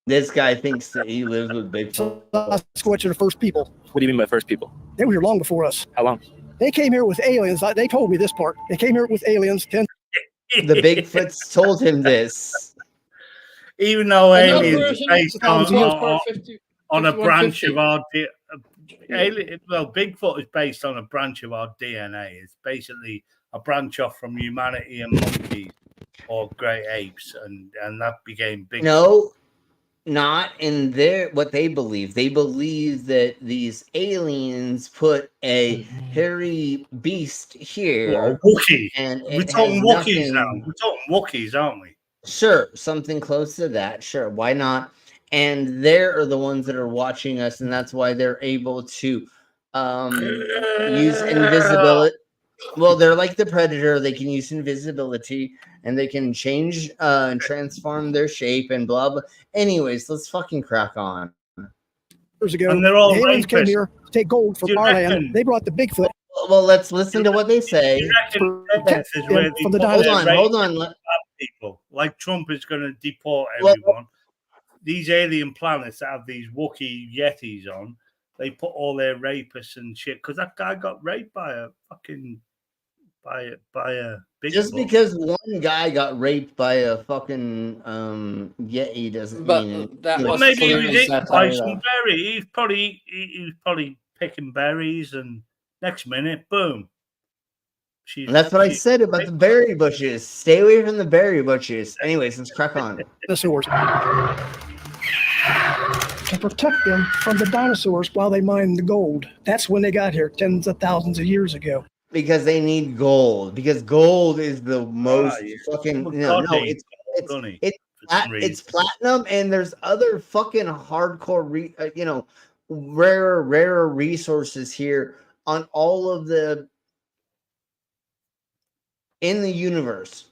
This guy thinks that he lives with Bigfoot. Sasquatch. Are the first people. What do you mean by first people? They were here long before us. How long? They came here with aliens. They told me this part. They came here with aliens. The Bigfoots told him this. Even though Another aliens version are based of on a branch 5150. of our Bigfoot is based on a branch of our DNA. It's basically a branch off from humanity and monkeys or great apes, and that became Bigfoot. No, not in what they believe. They believe that these aliens put a hairy beast here. Wookiee. And We're talking Wookiees now. We're talking Wookiees, aren't we? Sure, something close to that. Sure, why not? And they're the ones that are watching us, and that's why they're able to use invisibility. Well, they're like the Predator. They can use invisibility, and they can change and transform their shape and blah blah. Anyways, let's fucking crack on. Years ago, And they're all the aliens came rapists. here to take gold from You our reckon- land. They brought the Bigfoot. Well, let's listen to what they say. You reckon this is where they From the put dinosaurs. their Hold on. bad people, like Trump is going to deport Well- everyone. These alien planets that have these Wookiee Yetis on, they put all their rapists and shit. Because that guy got raped by a fucking by a Bigfoot. Just because one guy got raped by a fucking Yeti doesn't mean Well, maybe he was eating by some berry. He was probably picking berries, and next minute, boom. And that's what I said about the berry bushes. Stay away from the berry bushes. Anyways, let's crack on. Dinosaurs. To protect them from the dinosaurs while they mine the gold. That's when they got here, tens of thousands of years ago. Because they need gold. Because gold is the most fucking it's platinum, and there's other fucking hardcore rarer resources here on all of the in the universe.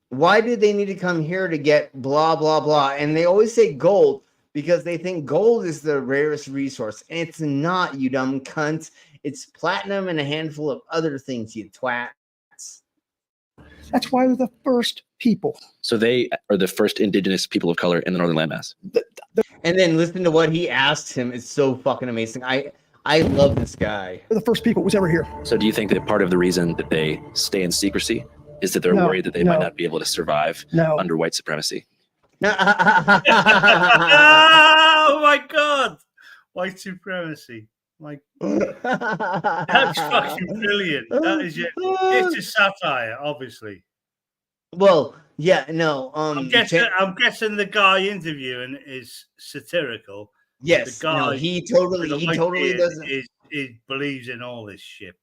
Why did they need to come here to get blah blah blah? And they always say gold because they think gold is the rarest resource, and it's not, you dumb cunts. It's platinum and a handful of other things, you twats. That's why they're the first people. So they are the first indigenous people of color in the northern landmass. And then listen to what he asked him. It's so fucking amazing. I love this guy. They're the first people who was ever here. So do you think that part of the reason that they stay in secrecy is that they're No, worried that they might not be able to survive under white supremacy? Oh my god! White supremacy. Like that's fucking brilliant. That is it. It's a satire, obviously. Well, yeah, no. I'm guessing the guy interviewing is satirical. Yes, the guy. no, he totally doesn't. He believes in all this shit.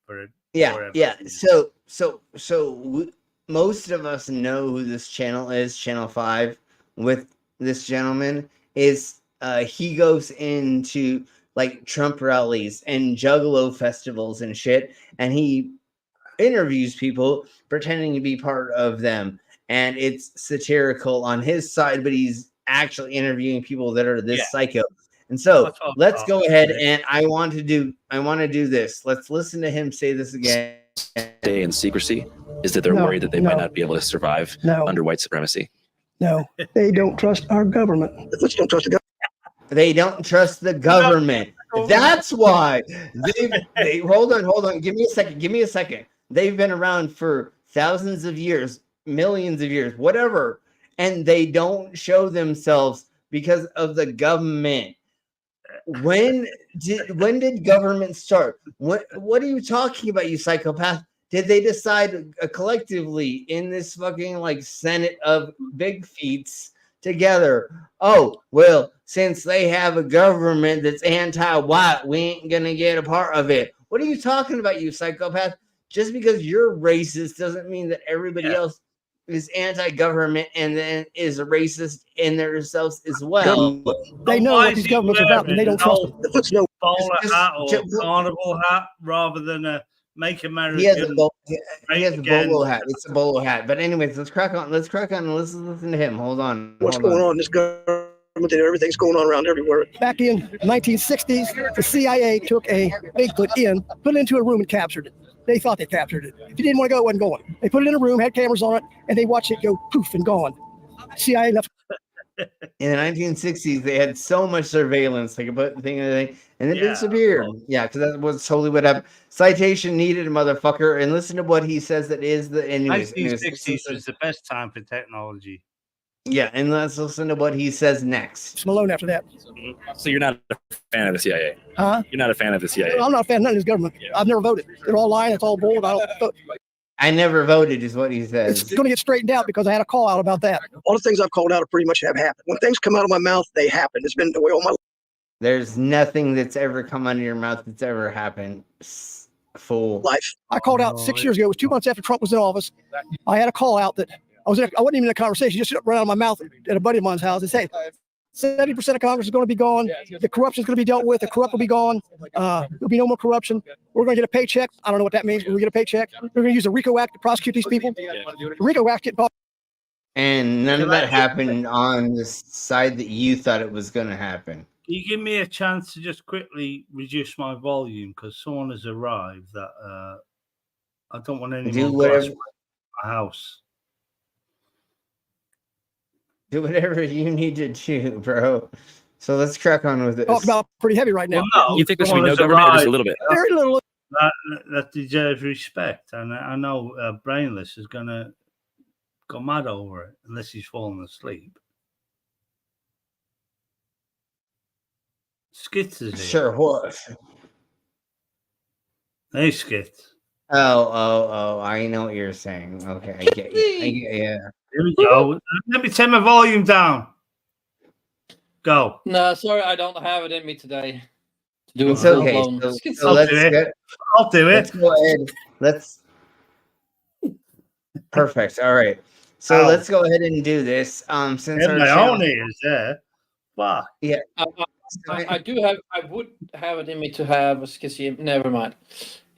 Yeah. So most of us know who this channel is. Channel 5 with this gentleman is. He goes into like Trump rallies and Juggalo festivals and shit, and he interviews people pretending to be part of them, and it's satirical on his side, but he's actually interviewing people that are this psycho. And so let's go ahead, and I want to do this. Let's listen to him say this again. Stay in secrecy is that they're worried that they might not be able to survive under white supremacy. No, they don't trust our government. The Foots don't trust the government. They don't trust the government. That's why they hold on. Give me a second. They've been around for thousands of years, millions of years, whatever, and they don't show themselves because of the government. When did government start? What are you talking about, you psychopath? Did they decide collectively in this fucking like Senate of big feets together? Oh, well, since they have a government that's anti-white, we ain't gonna get a part of it. What are you talking about, you psychopath? Just because you're racist doesn't mean that everybody else is anti-government and then is racist in themselves as well. They know what these governments are about, and they don't trust them. The Foots know. Bowler hat or carnival hat rather than a Make America. He has a bolo hat. It's a bolo hat. But anyways, let's crack on. Let's listen to him. Hold on. What's going on in this government? Everything's going on around everywhere. Back in the 1960s, the CIA took a Bigfoot put it into a room and captured it. They thought they captured it. If you didn't want to go, it wasn't going. They put it in a room, had cameras on it, and they watched it go poof and gone. CIA left. In the 1960s, they had so much surveillance, they could put thing and then disappeared. Yeah, because that was totally what happened. Citation needed, motherfucker. And listen to what he says. That is the 1960s was the best time for technology. Yeah, and let's listen to what he says next. Malone after that. So you're not a fan of the CIA? Huh? You're not a fan of the CIA? I'm not a fan of none of this government. I've never voted. They're all lying. It's all bull. I never voted, is what he says. It's going to get straightened out because I had a call out about that. All the things I've called out are pretty much have happened. When things come out of my mouth, they happen. It's been the way all my life. There's nothing that's ever come out of your mouth that's ever happened. Fool. Life. I called out 6 years ago. It was 2 months after Trump was in office. I had a call out that I wasn't even in a conversation. Just ran out of my mouth at a buddy of mine's house and said, 70% of Congress is going to be gone. The corruption is going to be dealt with. The corrupt will be gone. There'll be no more corruption. We're going to get a paycheck. I don't know what that means. We're going to get a paycheck. We're going to use the RICO Act to prosecute these people. The RICO Act get and none of that happened on the side that you thought it was going to happen. Can you give me a chance to just quickly reduce my volume because someone has arrived that I don't want any more glass in my house. Do whatever you need to do, bro. So let's crack on with it. Talk about pretty heavy right now. Well, no, you think there should be no government or just a little bit? Very little. That deserves respect. And I know Brainless is going to go mad over it unless he's fallen asleep. Skits is here. Sure, what? Hey, Skits. Oh, I know what you're saying. Okay, I get you. Yeah. Here we go. Let me turn my volume down. Go. No, sorry, I don't have it in me today. To do It's okay. So let's get. I'll do it. Let's go ahead. Perfect. All right. So let's go ahead and do this. Since our my channel... own ears there. Fuck. Yeah. I do have. I would have it in me to have a skissy. Never mind.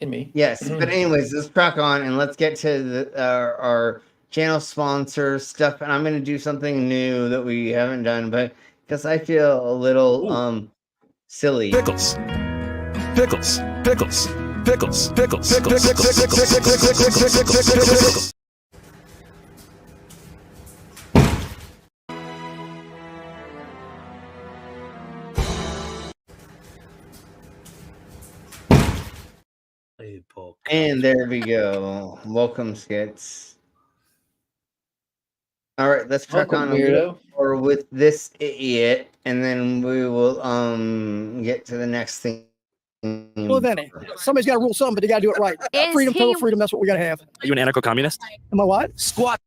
In me. Yes, but anyways, let's crack on and let's get to our channel sponsor stuff. And I'm going to do something new that we haven't done, but because I feel a little silly. Pickles. Pickles. Pickles. Pickles. Pickles. Pickles. Pickles. And there we go. Welcome, Skits. All right, let's crack on or with this idiot, and then we will get to the next thing. Well, then somebody's got to rule something, but they got to do it right. Freedom, total freedom. That's what we got to have. Are you an anarcho-communist? Am I what? Squat.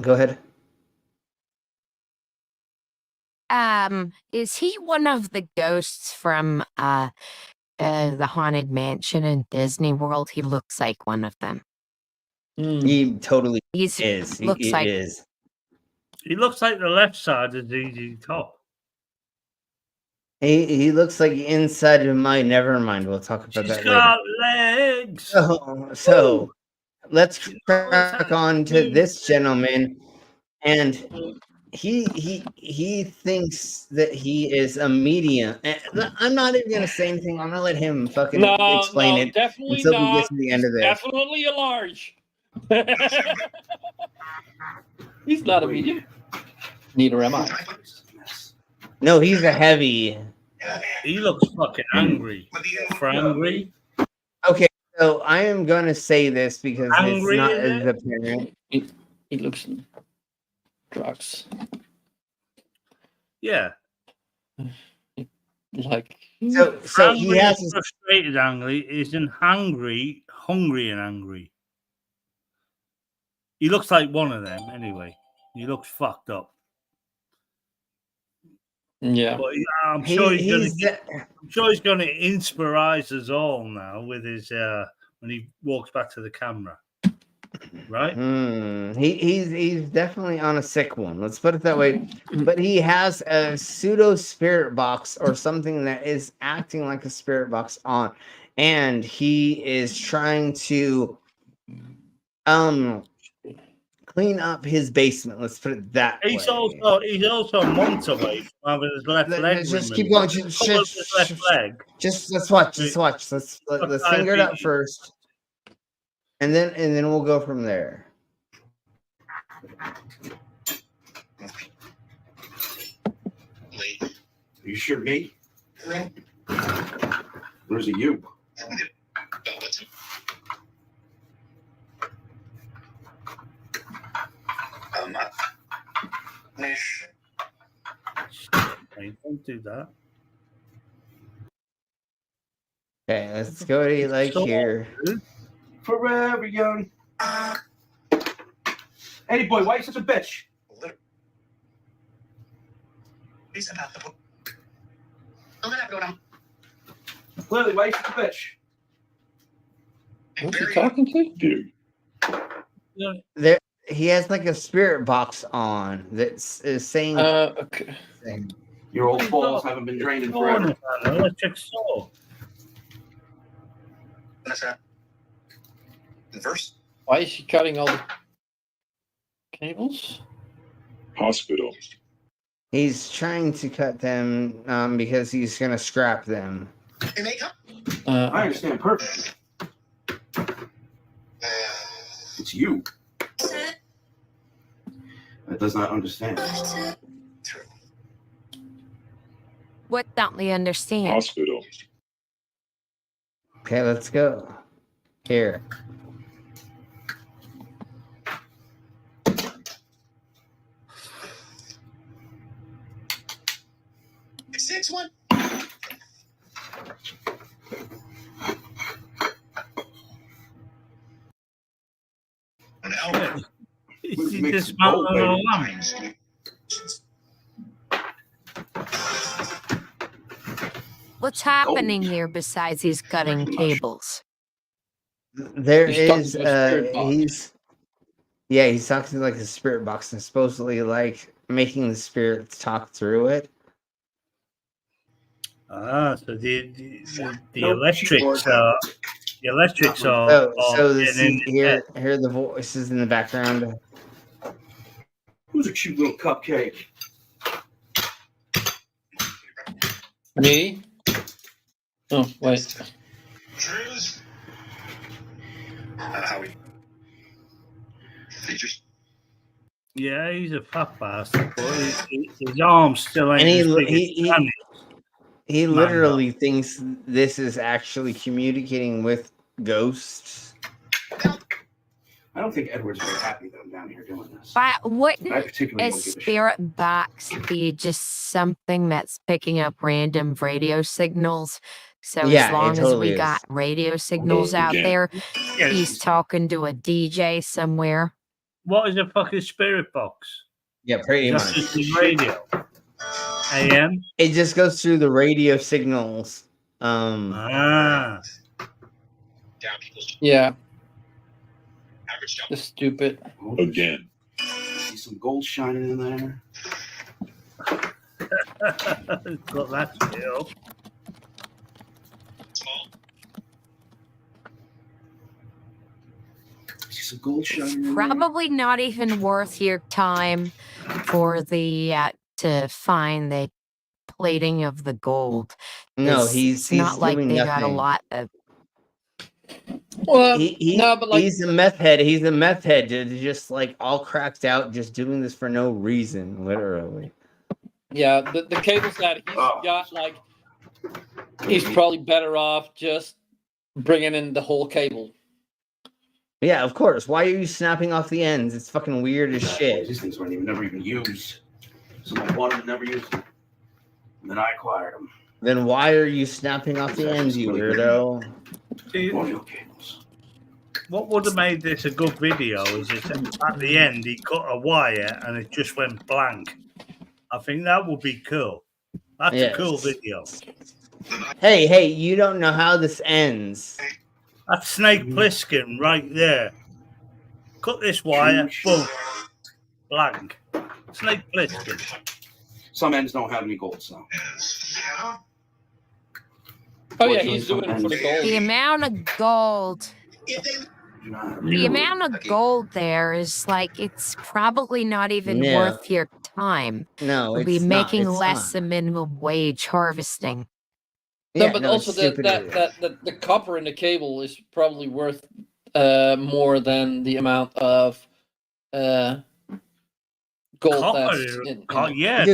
Go ahead. Is he one of the ghosts from the Haunted Mansion in Disney World? He looks like one of them. He totally is. He is. He looks like the left side of ZZ Top. He looks like inside of my Nevermind. We'll talk about that later. Got legs. So let's crack on to this gentleman. And he thinks that he is a medium. And I'm not even gonna say anything. I'm gonna let him fucking explain it definitely until we not. get to the end of this. Definitely a large. He's not a medium. Neither am I. No, he's a heavy. He looks fucking angry. Angry. Okay, so I am gonna say this because Angry, it's not is as apparent. He looks drugs. Yeah. Like So he angry has and frustrated angry isn't hungry and angry. He looks like one of them anyway. He looks fucked up. Yeah. But I'm sure he's going to inspire us all now with his when he walks back to the camera. Right? He's definitely on a sick one. Let's put it that way. But he has a pseudo spirit box or something that is acting like a spirit box on, and he is trying to clean up his basement. Let's put it that way. He's also months away from having his left leg. Just keep going. Just let's watch. Let's finger it up first, and then we'll go from there. Are you sure, me? Where's the you? Don't do that. Okay, let's go to like here. Forever young. Hey boy, why are you such a bitch? Lily, why are you such a bitch? Who's he talking to? Dude. There, he has like a spirit box on that's saying. Okay. Your old balls haven't been drained in forever. Electric saw. What's that? Inverse? Why is he cutting all the cables? Hospital. He's trying to cut them because he's gonna scrap them. I understand perfectly. It's you. That does not understand. What don't they understand? Hospital. Okay, let's go. Here. Six one. He dismounted an alarm. What's happening here besides he's cutting cables? There He's is talking to a spirit box. he's talking to like a spirit box and supposedly like making the spirits talk through it. So the electrics are So here are the voices in the background. Who's a cute little cupcake? Me? Oh, wait. Yeah, he's a fat bastard, but his arms still ain't And as big as Danny. he literally thinks this is actually communicating with ghosts. I don't think Edward's very happy that I'm down here doing this. But wouldn't I particularly a don't give a shit. spirit box be just something that's picking up random radio signals? So Yeah, as it long as totally we is. got radio signals out Yeah. there, Yeah. he's talking to a DJ somewhere. What is a fucking spirit box? Yeah, pretty Just much. the radio. AM. It just goes through the radio signals. Yeah. The stupid. Again. See some gold shining in there. Got that still. Probably not even worth your time for the to find the plating of the gold. No, It's not like doing they nothing. got a lot of. Well, no, but like he's a meth head. He's a meth head, just like all cracked out, just doing this for no reason, literally. Yeah, the cables that he's got, like, he's probably better off just bringing in the whole cable. Yeah, of course. Why are you snapping off the ends? It's fucking weird as shit. These things weren't never even used. Someone wanted to never use them. And then I acquired them. Then why are you snapping off the ends, you weirdo? What would have made this a good video is if at the end he cut a wire and it just went blank. I think that would be cool. That's a cool video. Hey, you don't know how this ends. That's Snake Plissken right there. Cut this wire, boom, blank. Snake Plissken. Some ends don't have any gold, so. Oh yeah, he's doing it for the gold. The amount of gold. The amount of gold there is like it's probably not even worth your time. No, you'll be making less than minimum wage harvesting. No, but also the copper in the cable is probably worth more than the amount of gold Copper,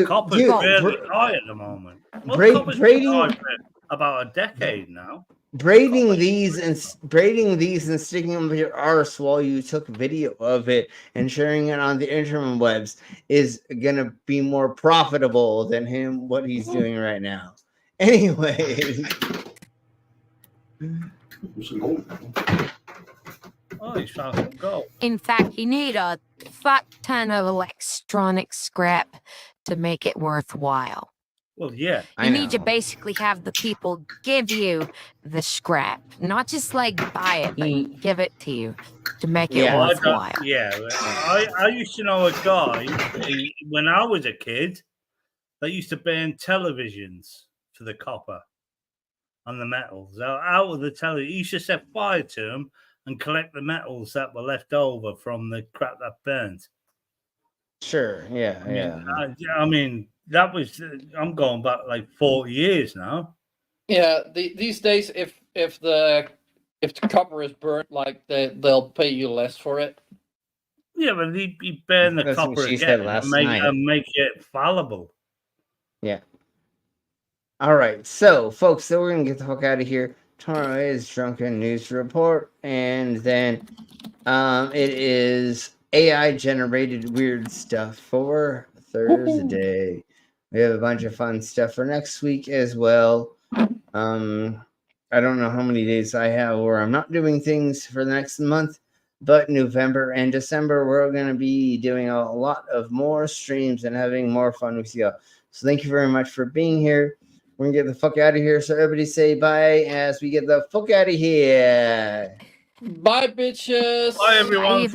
copper's fairly high at the moment. Well, copper's been high for about a decade now. Braiding these and sticking them to your arse while you took video of it and sharing it on the interwebs is gonna be more profitable than what he's doing right now. Anyway. Oh, he's found some gold. In fact, you need a fuck ton of electronic scrap to make it worthwhile. Well, yeah. You need to basically have the people give you the scrap, not just like buy it, but give it to you to make it worthwhile. I used to know a guy when I was a kid that used to burn televisions for the copper and the metals out of the television. He used to set fire to them and collect the metals that were left over from the crap that burned. Sure, yeah. I mean, that was, I'm going back like 40 years now. Yeah, these days, if the copper is burnt, like they'll pay you less for it. Yeah, but he burn the copper again and make it fallible. Yeah. All right, so folks, so we're gonna get the fuck out of here. Tomorrow is Drunken News Report, and then it is AI generated weird stuff for Thursday. We have a bunch of fun stuff for next week as well. I don't know how many days I have where I'm not doing things for the next month, but November and December we're going to be doing a lot of more streams and having more fun with you. So thank you very much for being here. We're going to get the fuck out of here. So everybody say bye as we get the fuck out of here. Bye, bitches. Bye, everyone.